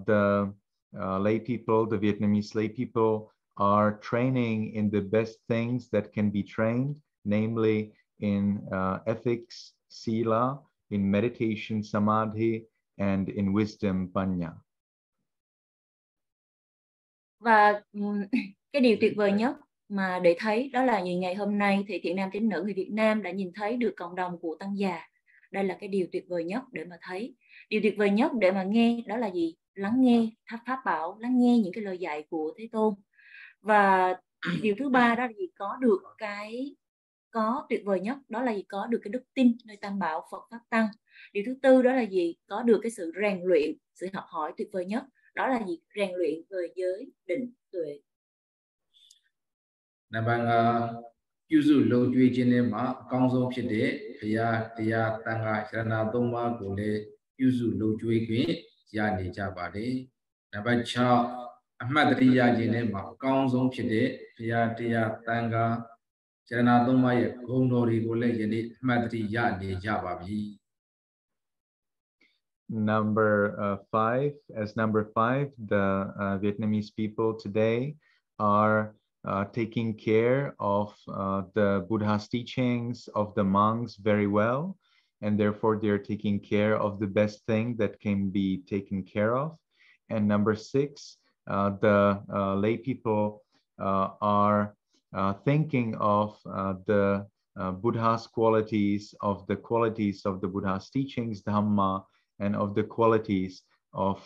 the lay people, the Vietnamese lay people, are training in the best things that can be trained, namely in ethics, sila, in meditation, samadhi, and in wisdom, panya. Và cái điều tuyệt vời nhất mà để thấy đó là ngày hôm nay thì thiện nam tín nữ người Việt Nam đã nhìn thấy được cộng đồng của tăng già. Đây là cái điều tuyệt vời nhất để mà thấy. Điều tuyệt vời nhất để mà nghe đó là gì? Lắng nghe pháp bảo, lắng nghe những cái lời dạy của Thế Tôn. Và điều thứ 3 đó là gì? Có tuyệt vời nhất đó là gì? Có được cái đức tin nơi Tam Bảo Phật Pháp Tăng. Điều thứ 4 đó là gì? Có được cái sự rèn luyện, sự học hỏi tuyệt vời nhất đó là gì? Rèn luyện về giới định tuệ. Number 5 ပြုစုလုပ်ကြွေးခြင်းနဲ့မှာအကောင်းဆုံးဖြစ်တဲ့ဘုရားတရားသံဃာရဏသုံးပါးကိုလည်းပြုစုလုပ်ကြွေးခွင့်ရနေကြပါတယ်။ Number 6အမှတ်တရခြင်းနဲ့မှာအကောင်းဆုံးဖြစ်တဲ့ဘုရားတရားသံဃာရဏသုံးပါးရဲ့ဂုဏ်တော်တွေကိုလည်းယနေ့အမှတ်တရနေကြပါပြီ။ Number 5, as number 5, the Vietnamese people today are taking care of the Buddha's teachings, of the monks very well, and therefore they're taking care of the best thing that can be taken care of. And number 6, the lay people are thinking of the Buddha's qualities, of the qualities of the Buddha's teachings, Dhamma, and of the qualities of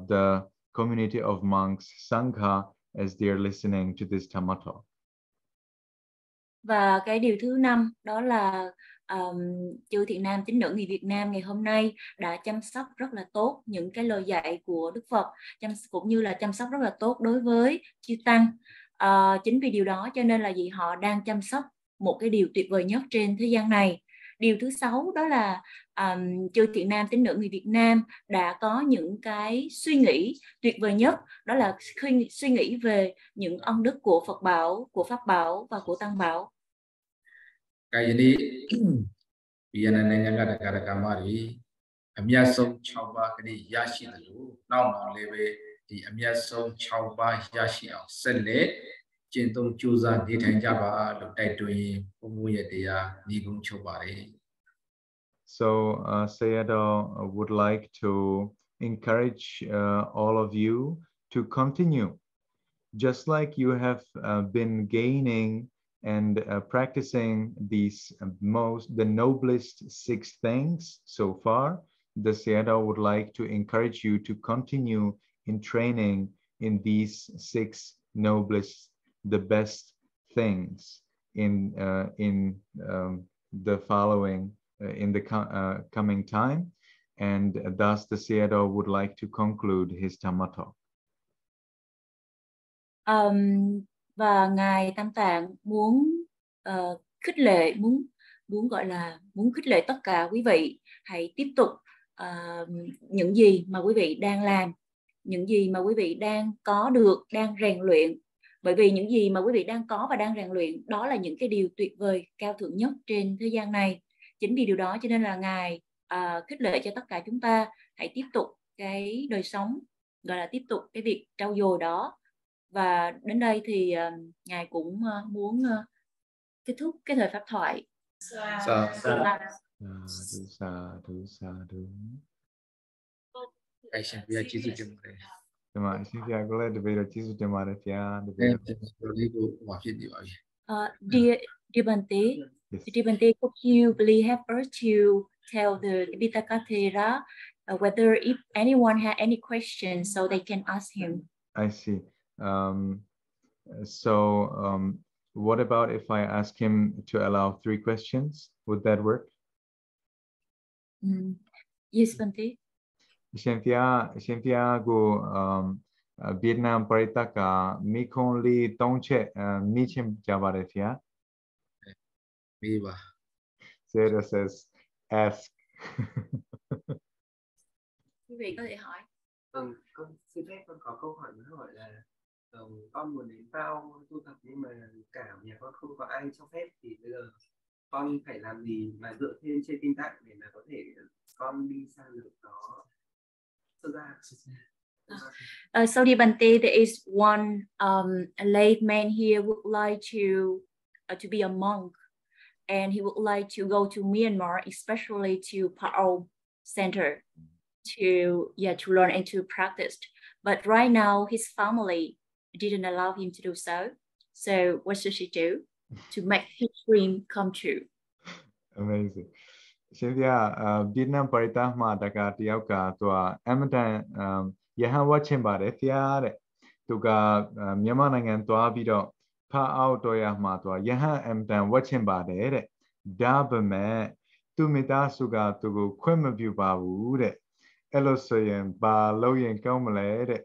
the community of monks, Sangha, as they're listening to this Dhamma talk. Và cái điều thứ 5 đó là chư thiện nam tín nữ người Việt Nam ngày hôm nay đã chăm sóc rất là tốt những cái lời dạy của Đức Phật, cũng như là chăm sóc rất là tốt đối với chư tăng. Chính vì điều đó cho nên là gì? Họ đang chăm sóc một cái điều tuyệt vời nhất trên thế gian này. Điều thứ 6 đó là chư thiện nam tín nữ người Việt Nam đã có những cái suy nghĩ tuyệt vời nhất, đó là suy nghĩ về những ân đức của Phật bảo, của Pháp bảo và của Tăng bảo. Cái này bây giờ này nhà cái camari, amya song chau ba cái này yashi tu, nào leve thì amya song chau ba yashi ao sen lệ, trên tông chu gia đi thành gia ba lúc đại tuổi cũng như thế à, đi cũng chau ba đấy. So Sayadaw would like to encourage all of you to continue, just like you have been gaining and practicing the noblest 6 things so far. The Sayadaw would like to encourage you to continue in training in these 6 noblest, the best things in the following. In the coming time, and thus the Sayadaw would like to conclude his Dhamma talk. Và Ngài Tam Tạng muốn khích lệ, muốn khích lệ tất cả quý vị hãy tiếp tục những gì mà quý vị đang làm, những gì mà quý vị đang có được, đang rèn luyện. Bởi vì những gì mà quý vị đang có và đang rèn luyện đó là những cái điều tuyệt vời cao thượng nhất trên thế gian này. Chính vì điều đó cho nên là Ngài khích lệ cho tất cả chúng ta hãy tiếp tục cái đời sống, gọi là tiếp tục cái việc trau dồi đó. Và đến đây thì Ngài cũng muốn kết thúc cái thời pháp thoại. Dear Bante, Dear Bante, could you please help us to tell the Vipassana whether if anyone had any questions so they can ask him? I see. What about if I ask him to allow 3 questions? Would that work? Yes, Bante. Shantiago Vietnam Paritaka Mikon Tong Che Michim Javarefia. Sarah says, ask. Quý vị có thể hỏi. Con xin phép con có câu hỏi muốn hỏi là con muốn đến vào tu tập nhưng mà cả nhà con không có ai cho phép thì bây giờ con phải làm gì mà dựa thêm trên kinh tạng để mà có thể con đi sang được đó. So dear Bante, there is one a lay man here would like to be a monk, and he would like to go to Myanmar, especially to Pao Center, to learn and to practice. But right now, his family didn't allow him to do so. So what should he do to make his dream come true? Amazing. Cynthia, Vietnam Paritah ma Daka Tiyauka to Amadan Yahan watching by the Thia to ga Myaman and to Abido Pa out Toya Matua Yahan Amadan watching by the Dabame to Mita Suga to go Quim view Babu Elosoyan Ba Loyan Comale.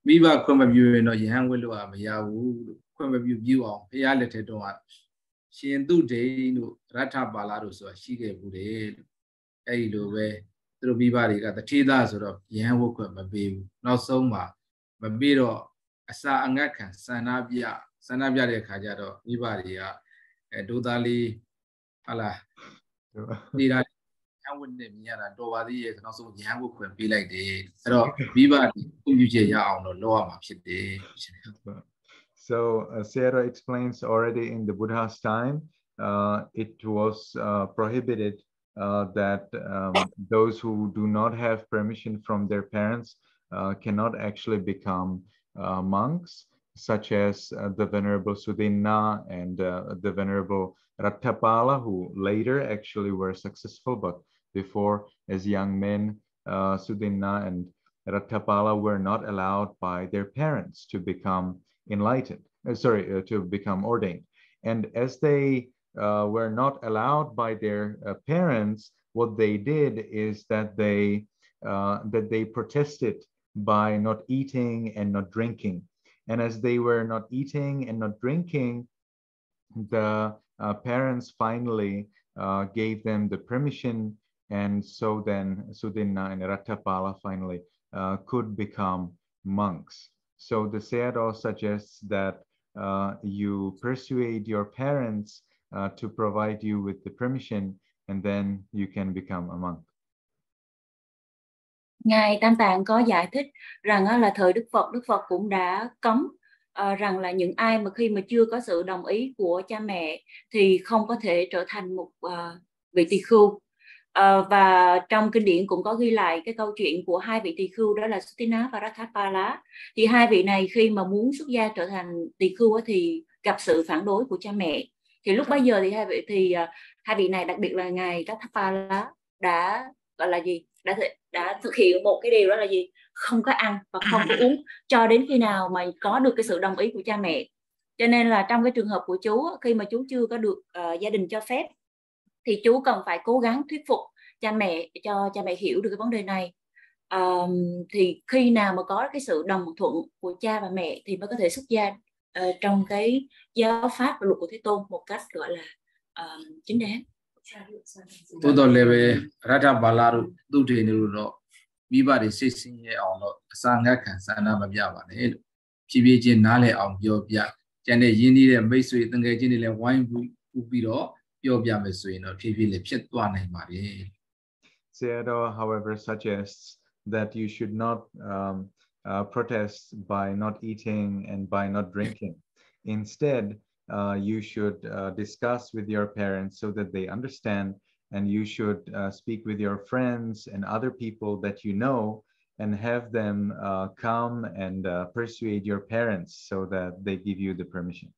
Viva Quim view no Yahan will Yahu Quim view on Pialete to she and do day no Rata Balado so she gave Bude Eido through Vivari got the Tida sort of Yan woke up my baby, not so much, but Biro Asa Angakan, Sanabia de Kajado, Vivaria, and Dudali Allah. Did I wouldn't Yara Dovadi and also Yan would be like the Vivari, who you on the lower day. So Sarah explains already in the Buddha's time, it was prohibited that those who do not have permission from their parents cannot actually become monks, such as the Venerable Sudinna and the Venerable Rattapala, who later actually were successful, but before, as young men, Sudinna and Rattapala were not allowed by their parents to become enlightened, to become ordained. And as they were not allowed by their parents, what they did is that they protested by not eating and not drinking. And as they were not eating and not drinking, the parents finally gave them the permission, and so then Sudinna and Rattapala finally could become monks. So the Sayadaw suggests that you persuade your parents to provide you with the permission, and then you can become a monk. Ngài Tam Tạng có giải thích rằng là thời Đức Phật cũng đã cấm rằng là những ai mà khi mà chưa có sự đồng ý của cha mẹ thì không có thể trở thành một vị tỳ khưu. Và trong kinh điển cũng có ghi lại cái câu chuyện của hai vị tỳ khưu, đó là Sutina và Rattapala. Thì hai vị này khi mà muốn xuất gia trở thành tỳ khưu thì gặp sự phản đối của cha mẹ. Thì lúc bấy giờ thì hai vị này, đặc biệt là ngài Rattapala, đã gọi là gì, đã thực hiện một cái điều, đó là gì, không có ăn và không có uống cho đến khi nào mà có được cái sự đồng ý của cha mẹ. Cho nên là trong cái trường hợp của chú, khi mà chú chưa có được gia đình cho phép thì chú cần phải cố gắng thuyết phục cha mẹ, cho cha mẹ hiểu được cái vấn đề này. Thì khi nào mà có cái sự đồng thuận của cha và mẹ thì mới có thể xuất gia trong cái giáo pháp và luật của Thế Tôn một cách gọi là chính đáng. Todo leve Rata Balaro tu de no Viva de Sissin on Sanga can Sana Mabia. PBJ Nale on Yobia. Jane Yini and Basui and Gajini wine Ubido, Yobia Mesuino, TV Lepset one and Marie. Sayadaw, however, suggests that you should not protest by not eating and by not drinking. Instead, you should discuss with your parents so that they understand and you should speak with your friends and other people that you know, and have them come and persuade your parents so that they give you the permission.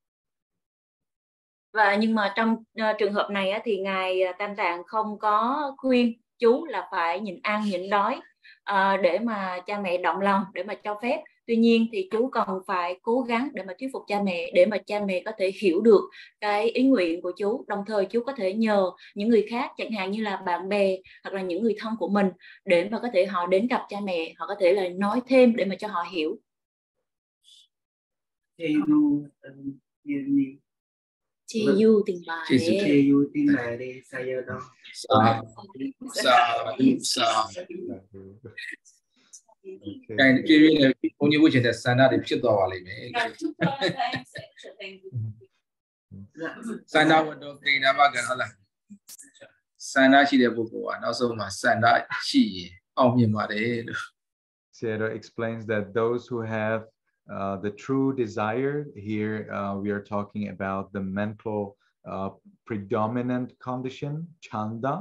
Và nhưng mà trong trường hợp này á, thì Ngài Tam Tạng không có khuyên chú là phải nhịn ăn nhịn đói để mà cha mẹ động lòng, để mà cho phép. Tuy nhiên thì chú còn phải cố gắng để mà thuyết phục cha mẹ, để mà cha mẹ có thể hiểu được cái ý nguyện của chú. Đồng thời chú có thể nhờ những người khác, chẳng hạn như là bạn bè hoặc là những người thân của mình, để mà có thể họ đến gặp cha mẹ, họ có thể là nói thêm để mà cho họ hiểu. Chê du tình bài đi. Cái này ông như chuyện là sana đểဖြစ်သွားပါလိမ့်မယ်. Sana vận động kinh Dhamma cái là sana chỉ để bộ quả, nó xong mà sana chỉ ông nhìn mà đấy. Sayadaw explains that those who have the true desire, here we are talking about the mental predominant condition, chanda.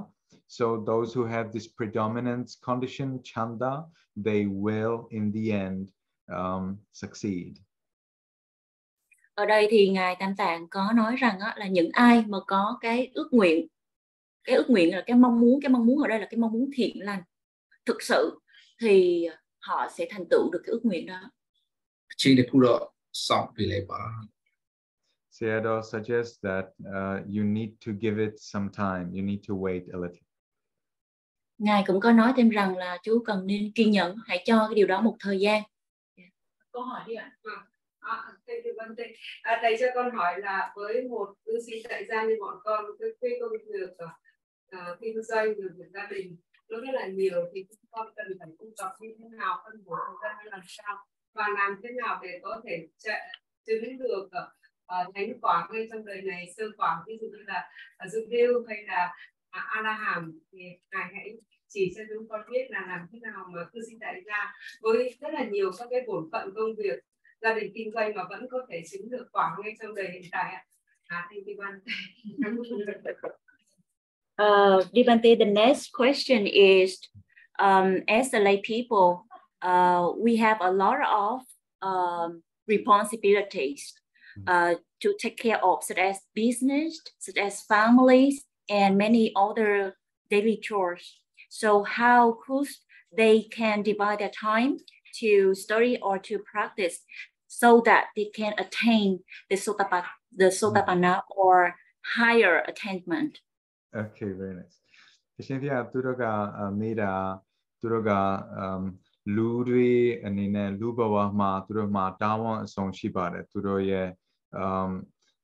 So those who have this predominant condition, chanda, they will in the end succeed. Ở đây thì Ngài Tam Tạng có nói rằng là những ai mà có cái ước nguyện là cái mong muốn ở đây là cái mong muốn thiện lành thực sự, thì họ sẽ thành tựu được cái ước nguyện đó. Sayadaw suggests that you need to give it some time. You need to wait a little. Ngài cũng có nói thêm rằng là chú cần nên kiên nhẫn, hãy cho cái điều đó một thời gian. Câu hỏi đi ạ. Thầy cho con hỏi là với một cư sĩ tại gia như bọn con, cái công việc kinh doanh rồi việc gia đình nó rất là nhiều, thì con cần phải tu tập như thế nào, phân bổ thời gian làm sao, và làm thế nào để có thể chứng được thánh quả ngay trong đời này, sơ quả, ví dụ như là dự điêu hay là A-ra-hán, thì Ngài hãy chỉ cho chúng con biết là làm thế nào mà cư sĩ tại gia với rất là nhiều các cái bổn phận công việc gia đình kinh doanh mà vẫn có thể chứng được quả ngay trong đời hiện tại ạ. Devante, the next question is, as a lay people, we have a lot of responsibilities to take care of, such as business, such as families, and many other daily chores. So how could they can divide their time to study or to practice so that they can attain the sotapanna or higher attainment? Okay, very nice. Tishinthia Turoga Meda Turoga Ludri and in a Lubawa Ma Turoma Dawa Song Shibare Turoye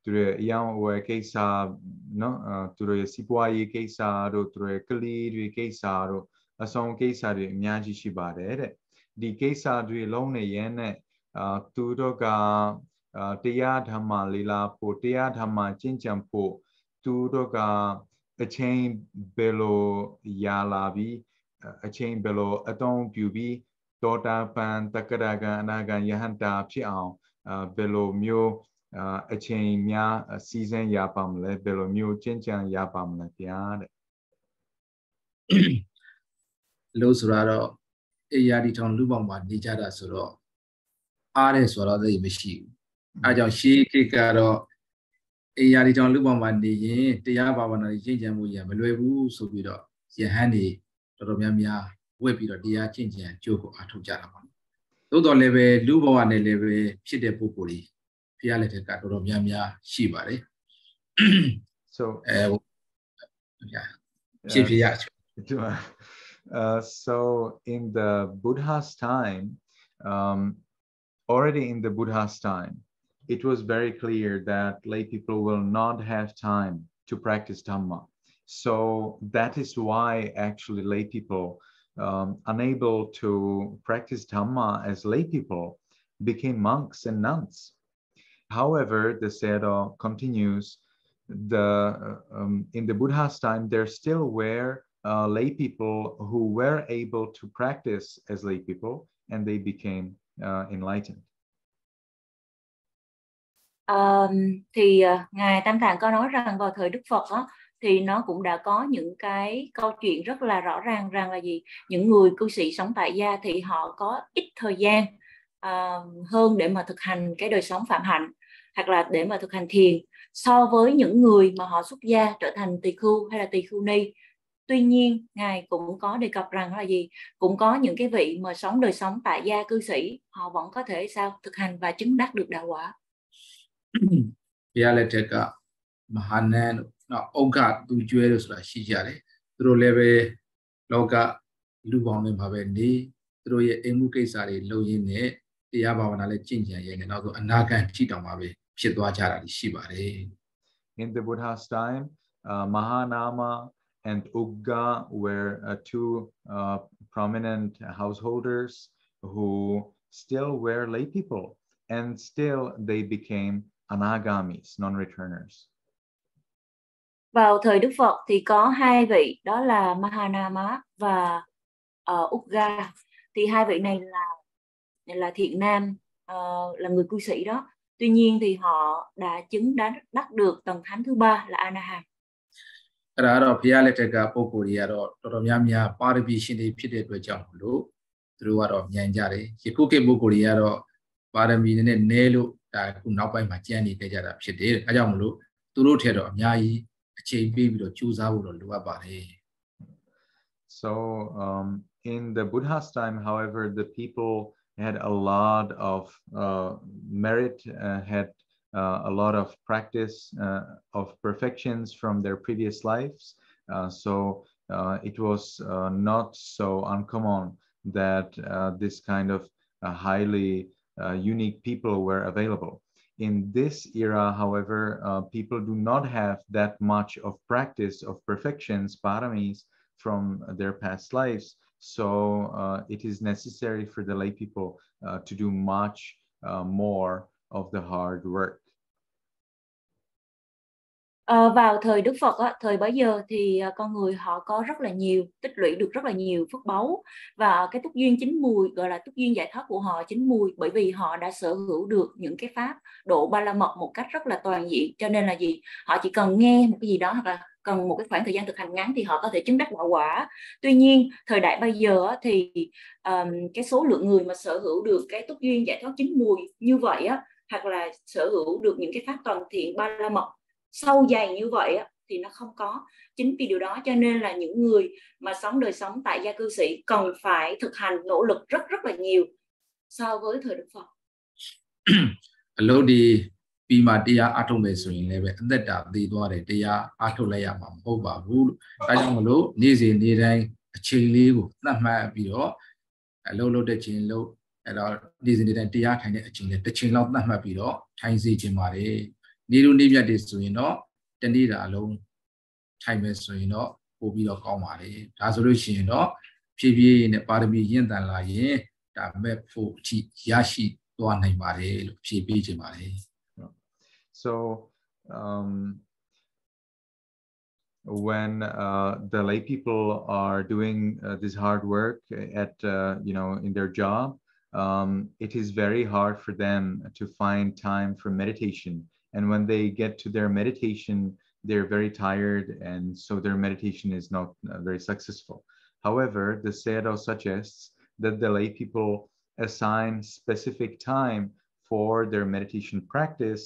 Ture Yang or Kesa no Ture Sipuai Kesaro Ture Kali Kesaro a song Kesari Nyaji Shibare. The Kesari Lone Yene Turoga Tia Dhamma Lila Po Tia Dhamma Chinchampo Turoga a chain below Yalabi, a chain below Adon Bubi, Dota Pan, Takadaga, Naga, Yahanta, Chiao, below Mu, a chain ya, a season yapamle, below Mu, Chinchan yapamle, Piade. Losrado, a yaditon Lubamba, Nijada Soro, Ares or other machine. I don't see Kikaro. Ya đi trong lúc mà điတရားဘာဝနာကျင့်ကြံမှုရမလွယ်ဘူးဆိုပြီးတော့ယဟန်တွေတော်တော်များများဝက်ပြီးတော့တရားကျင့်ကြံကြိုးကိုအထောက်ကြတာပါသို့တော်လည်းပဲလူဘဝနဲ့လည်းပဲဖြစ်တဲ့ပုဂ္ဂိုလ်တွေဘုရားလက်ထက်ကတော်တော်များများရှိပါတယ် So so in the Buddha's time, already in the Buddha's time, it was very clear that lay people will not have time to practice Dhamma. So that is why actually lay people unable to practice Dhamma as lay people became monks and nuns. However, the Sayadaw continues, in the Buddha's time, there still were lay people who were able to practice as lay people, and they became enlightened. Thì Ngài Tam Tạng có nói rằng vào thời Đức Phật thì nó cũng đã có những cái câu chuyện rất là rõ ràng rằng là gì, những người cư sĩ sống tại gia thì họ có ít thời gian hơn để mà thực hành cái đời sống phạm hạnh hoặc là để mà thực hành thiền so với những người mà họ xuất gia trở thành tỳ khưu hay là tỳ khưu ni. Tuy nhiên Ngài cũng có đề cập rằng là gì, cũng có những cái vị mà sống đời sống tại gia cư sĩ họ vẫn có thể thực hành và chứng đắc được đạo quả. Mahanan Oga tu juere sura shi jare tro leve loka lu bang me ma be ni tro ye aimu kaisa de lou yin neတရားဘာဝနာလည်းကျင့်ကြံရနေနောက်ဆိုအနာဂတ်ဖြစ်တော်မှာပဲဖြစ်သွားကြတာရှိပါတယ် In the Buddha's time, Mahanama and Ugga were two prominent householders who still were lay people, and still they became anagamis, non-returners. Vào thời Đức Phật thì có hai vị, đó là Mahanama và Ugga. Thì hai vị này là thiện nam, là người cư sĩ đó. Tuy nhiên thì họ đã chứng đắc được tầng thánh thứ 3 là A-ra-hán. အဲ့ဒါတော့ဘုရားလက်ထက်ကပုဂ္ဂိုလ်တွေကတော့တော်တော်များများပါရမီရှင်တွေဖြစ်တဲ့အတွက်ကြောင့်လို့သူတို့ကတော့ဉာဏ်ကြတယ်ယခုခေတ်ပုဂ္ဂိုလ်တွေကတော့ပါရမီနဲ့နည်းလို့ဒါခုနောက်ပိုင်းမှာကျန်နေကြတာဖြစ်တယ်အဲကြောင့်မလို့သူတို့ထဲတော့အများကြီးအချိန်ပေးပြီးတော့ကြိုးစားဖို့တော့လိုအပ်ပါတယ် So in the Buddha's time, however, the people had a lot of merit, had a lot of practice of perfections from their previous lives. So it was not so uncommon that this kind of highly unique people were available. In this era, however, people do not have that much of practice of perfections, paramis, from their past lives. So it is necessary for the lay people to do much more of the hard work. Vào thời Đức Phật thời bấy giờ thì con người họ có rất là nhiều, tích lũy được rất là nhiều phước báu, và cái túc duyên chín mùi gọi là túc duyên giải thoát của họ chín mùi, bởi vì họ đã sở hữu được những cái pháp độ ba la mật một cách rất là toàn diện, cho nên là gì, họ chỉ cần nghe một cái gì đó hoặc là cần một cái khoảng thời gian thực hành ngắn thì họ có thể chứng đắc đạo quả. Tuy nhiên thời đại bây giờ thì cái số lượng người mà sở hữu được cái túc duyên giải thoát chín mùi như vậy hoặc là sở hữu được những cái pháp toàn thiện ba la mật sâu dày như vậy thì nó không có. Chính vì điều đó cho nên là những người mà sống đời sống tại gia cư sĩ cần phải thực hành nỗ lực rất là nhiều so với thời Đức Phật. Lâu đi vì màတရားအထုတ်မယ်ဆိုရင်လည်းပဲအသက်တာသိသွားတယ်တရားအထုတ်လိုက်ရမှာမဟုတ်ပါဘူး။ဒါကြောင့်မလို့နေ့စဉ်နေ့တိုင်းအချိန်လေးကိုသတ်မှတ်ပြီးတော့အလုပ်လုပ်တဲ့ချိန်လို့အဲ့တော့နေ့စဉ်နေ့တိုင်းတရားထိုင်တဲ့အချိန်လေးတစ်ချိန်လောက်သတ်မှတ်ပြီးတော့ထိုင်စီခြင်းပါတယ်။နေ့လိုနေ့မြတ်တွေဆိုရင်တော့တနေ့တာအလုံးထိုင်မယ်ဆိုရင်တော့ပို့ပြီးတော့ကောင်းပါလေ။ဒါဆိုလို့ရှိရင်တော့ဖြည်းဖြည်းနဲ့ပါရမီရင့်တန်လာရင်ဒါမဲ့ဖို့အထိရရှိသွားနိုင်ပါတယ်လို့ဖြည်းဖြည်းခြင်းပါတယ်။ So when the lay people are doing this hard work at in their job, it is very hard for them to find time for meditation. And when they get to their meditation, they're very tired, and so their meditation is not very successful. However, the Sayadaw suggests that the lay people assign specific time for their meditation practice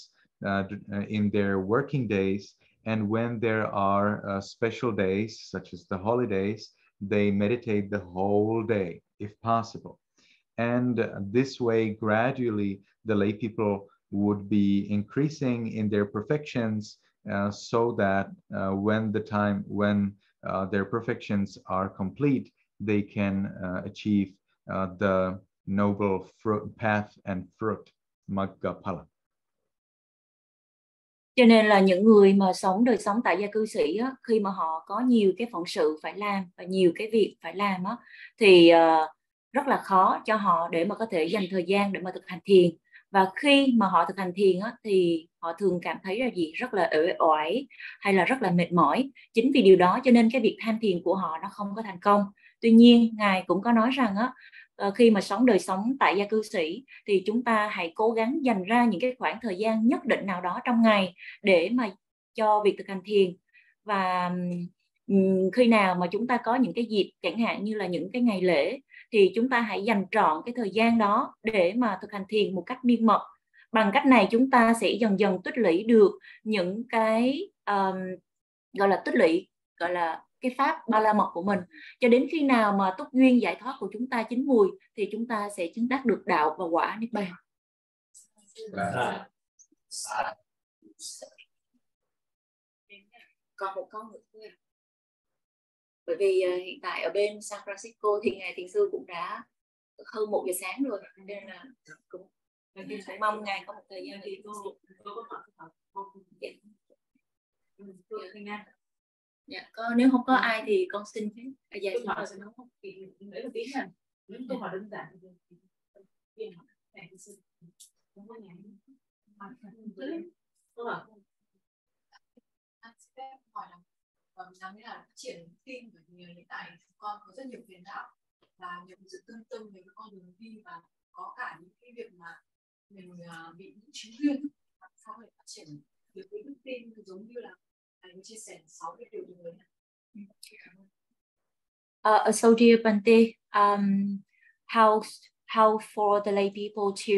in their working days, and when there are special days such as the holidays, they meditate the whole day if possible. And this way gradually the lay people would be increasing in their perfections, so that when their perfections are complete, they can achieve the noble path and fruit, Magga Phala. Cho nên là những người mà sống đời sống tại gia cư sĩ khi mà họ có nhiều cái phận sự phải làm và nhiều cái việc phải làm thì rất là khó cho họ để mà có thể dành thời gian để mà thực hành thiền. Và khi mà họ thực hành thiền thì họ thường cảm thấy là gì, rất là uể oải hay là rất là mệt mỏi. Chính vì điều đó cho nên cái việc tham thiền của họ nó không có thành công. Tuy nhiên Ngài cũng có nói rằng khi mà sống đời sống tại gia cư sĩ thì chúng ta hãy cố gắng dành ra những cái khoảng thời gian nhất định nào đó trong ngày để mà cho việc thực hành thiền. Và khi nào mà chúng ta có những cái dịp chẳng hạn như là những cái ngày lễ thì chúng ta hãy dành trọn cái thời gian đó để mà thực hành thiền một cách miên mật. Bằng cách này chúng ta sẽ dần dần tích lũy được những cái gọi là cái pháp ba la mật của mình, cho đến khi nào mà túc duyên giải thoát của chúng ta chín mùi thì chúng ta sẽ chứng đắc được đạo và quả niết bàn. Còn một câu nữa thôi. Bởi vì hiện tại ở bên San Francisco thì ngài thiền sư cũng đã hơn 1 giờ sáng rồi, nên là cũng mong ngài có một thời gian thì dạ, nếu không có ai thì con xin phép giải thoại. Câu hỏi đơn giản nói là phát triển tin, bởi vì hiện tại con có rất nhiều phiền não và nhiều sự tương tư về cái con đường đi, và có cả những cái việc mà mình bị những chứng duyên sau để phát triển được cái đức tin, giống như là anh chia sẻ 6 cái điều người. So dear Bante, how for the lay people to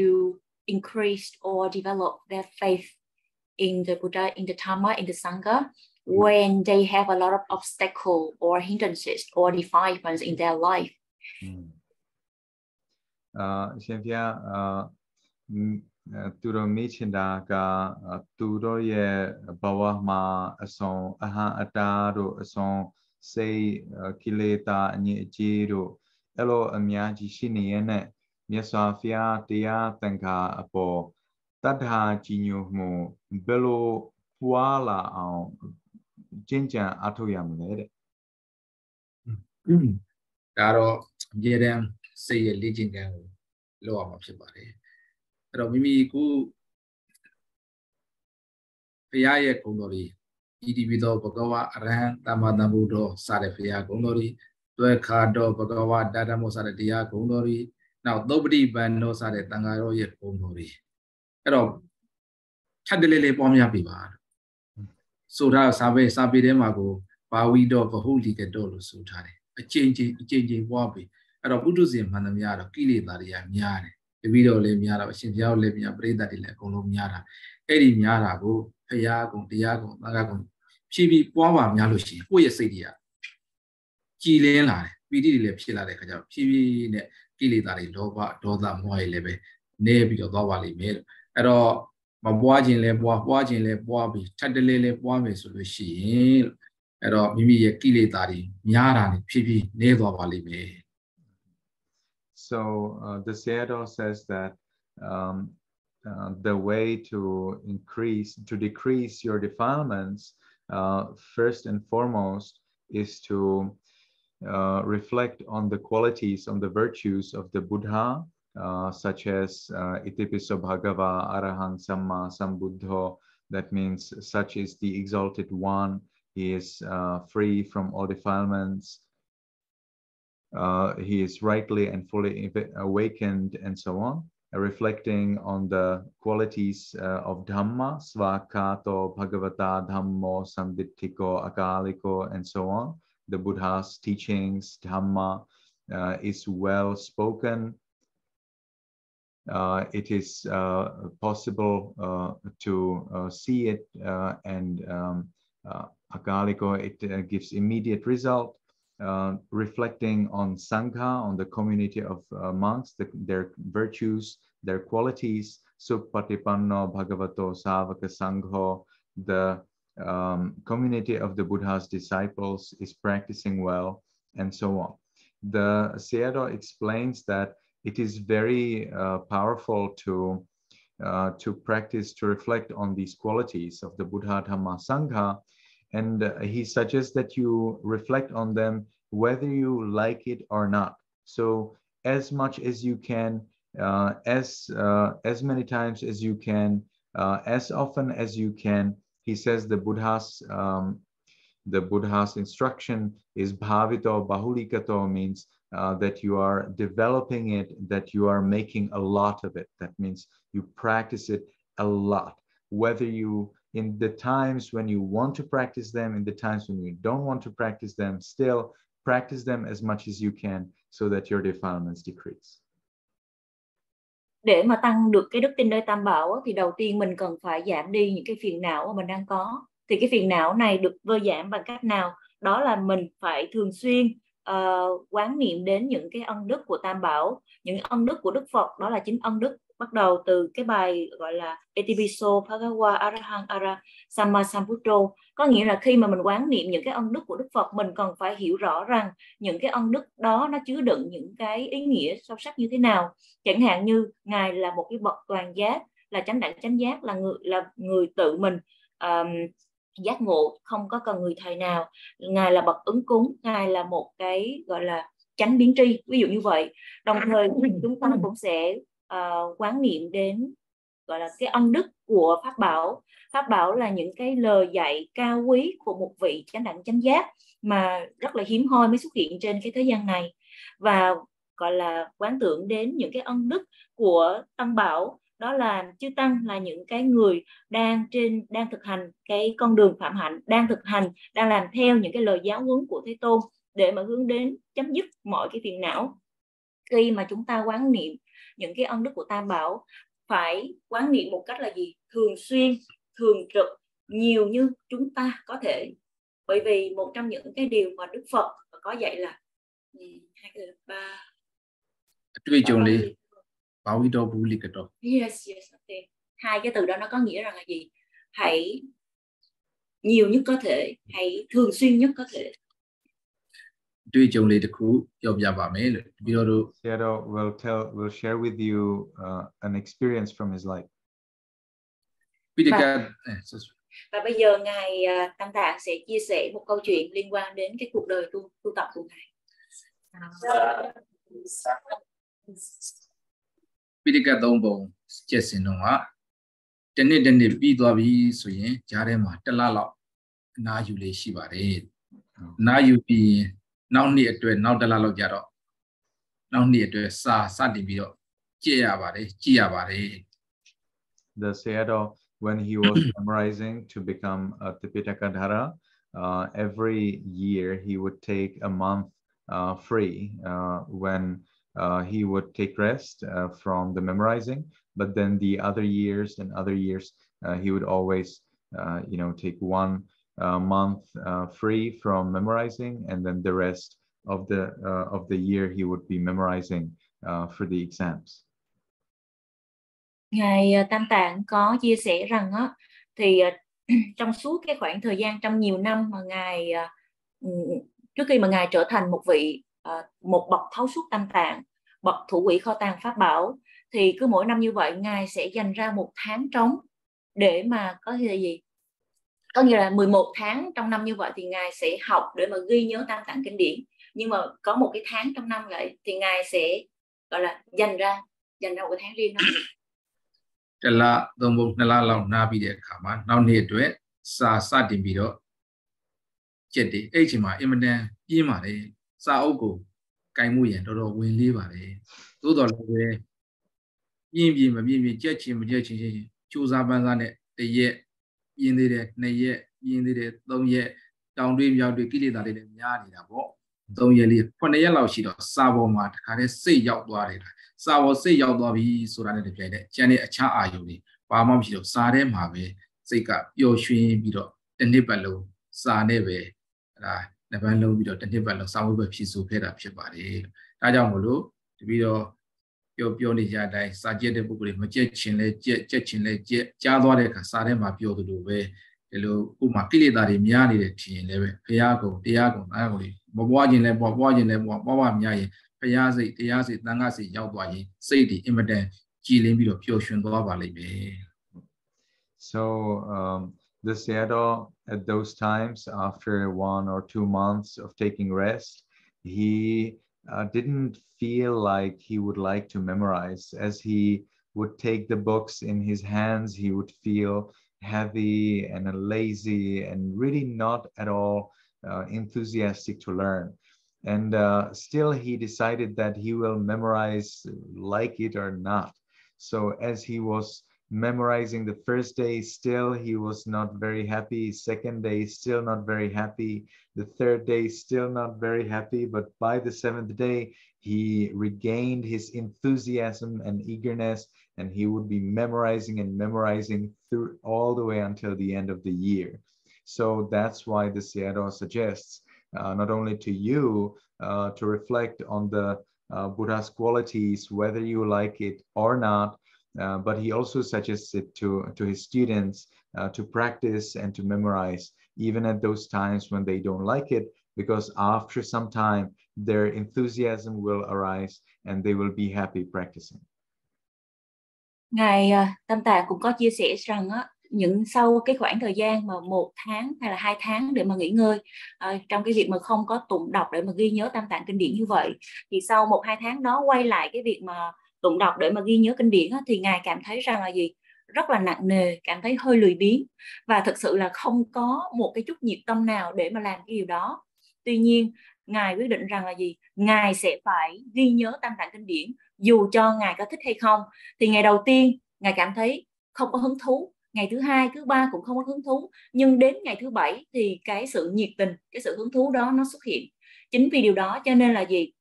increase or develop their faith in the Buddha, in the Dhamma, in the Sangha, when they have a lot of obstacles or hindrances or defilements in their life? Tu ro mi chinda ka tu ro ye bawa ma asong aha ata ro asong say kileta nyi chi ro elo amya ji shi ni ye neမြတ်စွာဘုရားတရားသံဃာအပေါ်တတ္ထာကြီးညိုမှုဘယ်လိုပွားလာအောင်ကျင့်ကြံအားထုတ်ရမလဲတဲ့ဒါတော့အမြဲတမ်းစိတ်ရဲ့လေ့ကျင့်ခန်းကိုလုပ်ရမှာဖြစ်ပါတယ်အဲ့တော့မိမိကိုဘုရားရဲ့ဂုဏ်တော်တွေဤတည်ပြီးသောဘဂဝါအရဟံသမ္မာသမ္ဗုဒ္ဓောစတဲ့ဘုရားဂုဏ်တော်တွေတွဲခါတော်ဘဂဝါတာဓမ္မောစတဲ့တရားဂုဏ်တော်တွေနောက်သုပ္ပတိပန်တော်စတဲ့တန်ဃာတော်ရဲ့ဂုဏ်တော်တွေအဲ့တော့ထပ်တလဲလဲပွားများပြီပါဆိုထားစာပေထဲမှာကိုဘာဝီတော်ဗဟုလိကတော်လို့ဆိုထားတယ်အကျဉ်းချင်းပွားပြီအဲ့တော့ပုထုဇဉ်မှန်သမျှတော့ကိလေသာတွေကများတယ်တပည့်တော်လည်းများတော့အရှင်ဘုရားလည်းများပရိသတ်တွေလည်းအကုန်လုံးများတာအဲ့ဒီများတာကိုဘုရားကုံတရားကုံသံဃာကုံဖြည်းဖြည်းပွားပါများလို့ရှိရင်ကိုယ့်ရဲ့စိတ်တွေကကြည်လင်းလာတယ်ပီတိတွေလည်းဖြစ်လာတဲ့အခါကျတော့ဖြည်းဖြည်းနဲ့ကိလေသာတွေလောဘဒေါသမောဟတွေလည်းပဲနည်းပြီးတော့သွားပါလိမ့်မယ်လို့အဲ့တော့မပွားခြင်းလဲပွားခြင်းလဲပွားပြီးထပ်တလဲလဲပွားမယ်ဆိုလို့ရှိရင်အဲ့တော့မိမိရဲ့ကိလေသာတွေများတာနဲ့ဖြည်းဖြည်းနည်းသွားပါလိမ့်မယ် So the Sayadaw says that the way to decrease your defilements, first and foremost, is to reflect on the qualities, on the virtues of the Buddha, such as Itipiso Bhagava, A-ra-hán, Sammāsambuddhassa. That means such is the exalted one. He is free from all defilements. He is rightly and fully awakened, and so on. Reflecting on the qualities of Dhamma, Svakato, Bhagavata, Dhammo, Samdittiko, Akaliko, and so on. The Buddha's teachings, Dhamma, is well spoken. It is possible to see it, and Akaliko, it gives immediate result. Reflecting on Sangha, on the community of monks, their virtues, their qualities, Suppatipanno Bhagavato Savaka Sangho, the community of the Buddha's disciples is practicing well, and so on. The Sayadaw explains that it is very powerful to practice, to reflect on these qualities of the Buddha, Dhamma, Sangha, and he suggests that you reflect on them whether you like it or not. So as much as you can, as many times as you can, as often as you can. He says the Buddha's instruction is bhavito bahulikato, means that you are developing it, that you are making a lot of it. That means you practice it a lot, whether you in the times when you want to practice them, in the times when you don't want to practice them, still practice them as much as you can so that your defilements decrease. Để mà tăng được cái đức tin nơi Tam Bảo thì đầu tiên mình cần phải giảm đi những cái phiền não mà mình đang có. Thì cái phiền não này được vơi giảm bằng cách nào? Đó là mình phải thường xuyên quán niệm đến những cái ân đức của Tam Bảo, những ân đức của Đức Phật, đó là chính ân đức bắt đầu từ cái bài gọi là Etipiso Bhagawa A-ra-hán Sammāsambuddhassa. Có nghĩa là khi mà mình quán niệm những cái ân đức của Đức Phật, mình cần phải hiểu rõ rằng những cái ân đức đó nó chứa đựng những cái ý nghĩa sâu sắc như thế nào. Chẳng hạn như Ngài là một cái bậc toàn giác, là chánh đẳng chánh giác, là người tự mình giác ngộ, không có cần người thầy nào. Ngài là bậc ứng cúng, Ngài là một cái gọi là chánh biến tri, ví dụ như vậy. Đồng thời chúng ta cũng sẽ quán niệm đến gọi là cái ân đức của Pháp Bảo. Pháp Bảo là những cái lời dạy cao quý của một vị chánh đẳng chánh giác mà rất là hiếm hoi mới xuất hiện trên cái thế gian này, và gọi là quán tưởng đến những cái ân đức của Tăng Bảo, đó là chư tăng, là những cái người đang thực hành cái con đường phạm hạnh, đang làm theo những cái lời giáo huấn của Thế Tôn để mà hướng đến chấm dứt mọi cái phiền não. Khi mà chúng ta quán niệm những cái ân đức của Tam Bảo, phải quán niệm một cách là gì? Thường xuyên, thường trực, nhiều như chúng ta có thể. Bởi vì một trong những cái điều mà Đức Phật có dạy là Yes, okay. Hai cái từ đó nó có nghĩa rằng là gì? Hãy nhiều nhất có thể, hãy thường xuyên nhất có thể. Seattle will share with you an experience from his life. Và bây giờ Ngài Tam Tạng sẽ chia sẻ một câu chuyện liên quan đến cái cuộc đời tu tập của Ngài. Pidika Đông Bông chết sinh nông trên này bị đọa bị suy nhẹ, cha em mà tất là lão na yêu lấy xí bà đấy, na yêu bị nao nhiệt tuổi nao tất là lão già đó, nao nhiệt tuổi sa đi bị đó, chia bà đấy. The Sayadaw, when he was memorizing to become a Tipitaka, every year he would take a month free when he would take rest from the memorizing, but then the other years he would always take 1 month free from memorizing, and then the rest of the year he would be memorizing for the exams. Ngài Tam Tạng có chia sẻ rằng thì trong suốt cái khoảng thời gian trong nhiều năm mà Ngài trước khi mà Ngài trở thành một bậc thấu suốt Tam Tạng, bậc thủ quỹ kho tàng Pháp Bảo, thì cứ mỗi năm như vậy Ngài sẽ dành ra 1 tháng trống để mà có nghĩa là gì? Có nghĩa là 11 tháng trong năm như vậy thì Ngài sẽ học để mà ghi nhớ Tam Tạng kinh điển, nhưng mà có một cái tháng trong năm vậy thì Ngài sẽ gọi là dành ra một cái tháng riêng đó. Là Đông Bông là lão na bị để khám mà nào nhiệt tuổi sa đi bị đó chết đi, ấy chỉ mà em này gì mà đấy sa ốc cổ cái mũi đó rồi quên đi bà đấy, tôi đó là về biên chết chú gia ban ra này để ye biên đi đấy này ye biên đi đấy đông ye trong đêm giao được cái gì đó để nhà đi đâu đông ye đi phần này lão chỉ đó sa bộ mà cái này xây dạo đó đấy. Sao xây dạo đó vì số ra này để đấy, cho nên cha ai rồi đi, ba mắm chỉ được sa đấy mà về xây cả yêu xuyên bị đó, đến đây bắt đầu sa này về, là bắt đầu bị đó đến đây bắt đầu sao với phía sau phải làm chuyện bà đấy, đại gia một lúc, thì đó biểu này ra đây, sa chết đấy bụng này mà chết chín lấy cha đó đấy cả sa đấy mà biểu được về, thì lúc cũng mà cái gì đó thì miếng này thì lấy về, phải à cũng ai cũng đi, bỏ gì miếng bây giờ thì đang ở sự giáo đoàn gì, xây thì em đã chỉ lên bị được biểu hiện đó vào lại về. So the Sayadaw at those times, after 1 or 2 months of taking rest, he didn't feel like he would like to memorize. As he would take the books in his hands, he would feel heavy and lazy and really not at all enthusiastic to learn. And still he decided that he will memorize like it or not. So as he was memorizing the first day, still he was not very happy. Second day, still not very happy. The third day, still not very happy. But by the 7th day, he regained his enthusiasm and eagerness, and he would be memorizing and memorizing through all the way until the end of the year. So that's why the Sayadaw suggests not only to you to reflect on the Buddha's qualities, whether you like it or not, but he also suggests it to his students to practice and to memorize, even at those times when they don't like it, because after some time, their enthusiasm will arise and they will be happy practicing. Ngài Tam Tạng cũng có chia sẻ rằng sau cái khoảng thời gian mà 1 tháng hay là 2 tháng để mà nghỉ ngơi trong cái việc mà không có tụng đọc để mà ghi nhớ Tam Tạng kinh điển như vậy, thì sau 1-2 tháng đó quay lại cái việc mà tụng đọc để mà ghi nhớ kinh điển thì Ngài cảm thấy rằng là gì? Rất là nặng nề, cảm thấy hơi lười biếng và thực sự là không có một cái chút nhiệt tâm nào để mà làm cái điều đó. Tuy nhiên, Ngài quyết định rằng là gì? Ngài sẽ phải ghi nhớ Tam Tạng kinh điển dù cho Ngài có thích hay không. Thì ngày đầu tiên Ngài cảm thấy không có hứng thú, ngày thứ 2, thứ 3 cũng không có hứng thú, nhưng đến ngày thứ 7 thì cái sự nhiệt tình, cái sự hứng thú đó nó xuất hiện. Chính vì điều đó cho nên là gì?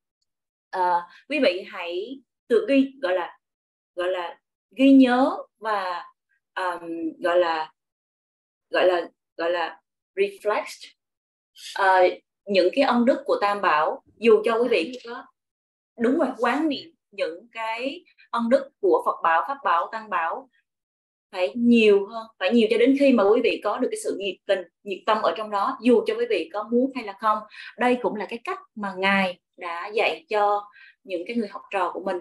Quý vị hãy tự ghi, gọi là ghi nhớ và gọi là reflect những cái ân đức của Tam Bảo, dù cho quý vị có đúng rồi quán niệm những cái ân đức của Phật Bảo, Pháp Bảo, Tăng Bảo phải nhiều hơn, phải nhiều cho đến khi mà quý vị có được cái sự nhiệt tình, nhiệt tâm ở trong đó, dù cho quý vị có muốn hay là không. Đây cũng là cái cách mà Ngài đã dạy cho những cái người học trò của mình.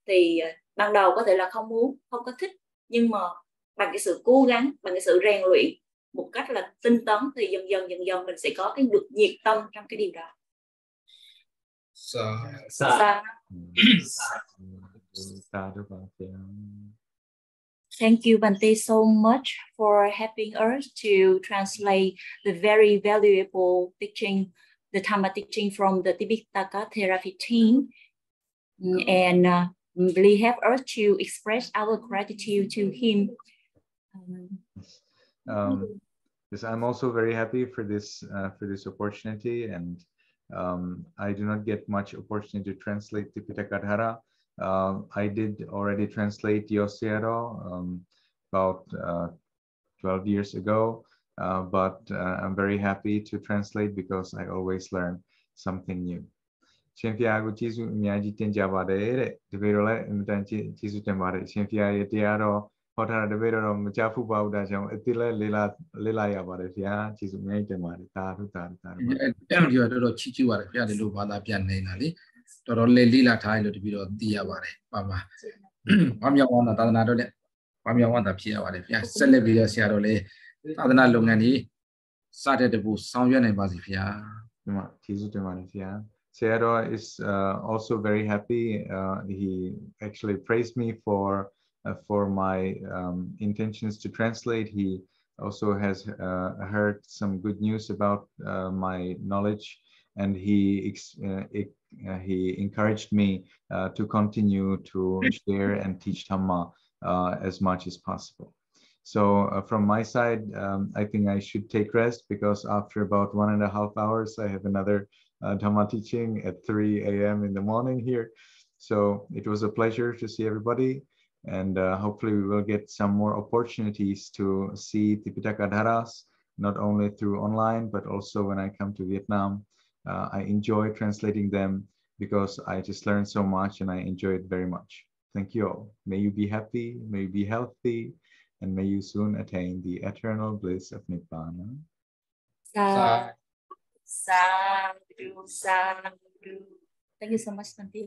Thì ban đầu có thể là không muốn, không có thích, nhưng mà bằng cái sự cố gắng, bằng cái sự rèn luyện một cách là tinh tấn thì dần dần mình sẽ có cái được nhiệt tâm trong cái điều đó. Thank you, Bante, so much for helping us to translate the very valuable teaching, the Dhamma teaching from the Tipitaka Theravada team, and really help us to express our gratitude to him. Yes, I'm also very happy for this opportunity, and I do not get much opportunity to translate Tipitaka. I did already translate Sayadaw about 12 years ago, but I'm very happy to translate because I always learn something new.ရှင်ဖျားကိုကျေးဇူးအများကြီးတင်ကြပါတယ်တဲ့တပည့်တော်လည်းအင်မတန်ကျေးဇူးတင်ပါတယ်ရှင်ဖျားရဲ့တရားတော်ဟောထားတာတပည့်တော်မကြားဖူးပါဘူးဒါကြောင့်အတိလည်းလေးလာရပါတယ်ဗျာကျေးဇူးအများကြီးတင်ပါတယ်သာဓုသာဓုဒီတော့တော်ချီးကျူးပါတယ်ဗျာဒီလိုဘာသာပြန်နေတာလေတော်တော်လေးလာထားလို့တပည့်တော်သိရပါတယ်ပါပါဘာမြောက်ဝမ်းသာသာသနာတော်လည်းဘာမြောက်ဝမ်းသာဖြစ်ရပါတယ်ဗျာဆက်လက်ပြီးတော့ဆရာတော်လည်းသာသနာလုပ်ငန်းကြီးစတဲ့တပူဆောင်ရွက်နိုင်ပါစေဗျာဒီမှာကျေးဇူးတင်ပါတယ်ဗျာSayadaw is also very happy. He actually praised me for my intentions to translate. He also has heard some good news about my knowledge, and he encouraged me to continue to share and teach Dhamma as much as possible. So from my side, I think I should take rest because after about 1.5 hours, I have another Dhamma teaching at 3 a.m. in the morning here. So it was a pleasure to see everybody, and hopefully we will get some more opportunities to see Tipitaka Dharas, not only through online, but also when I come to Vietnam. I enjoy translating them because I just learned so much and I enjoy it very much. Thank you all. May you be happy, may you be healthy, and may you soon attain the eternal bliss of Nibbana. Sadhu. Thank you so much, Bante.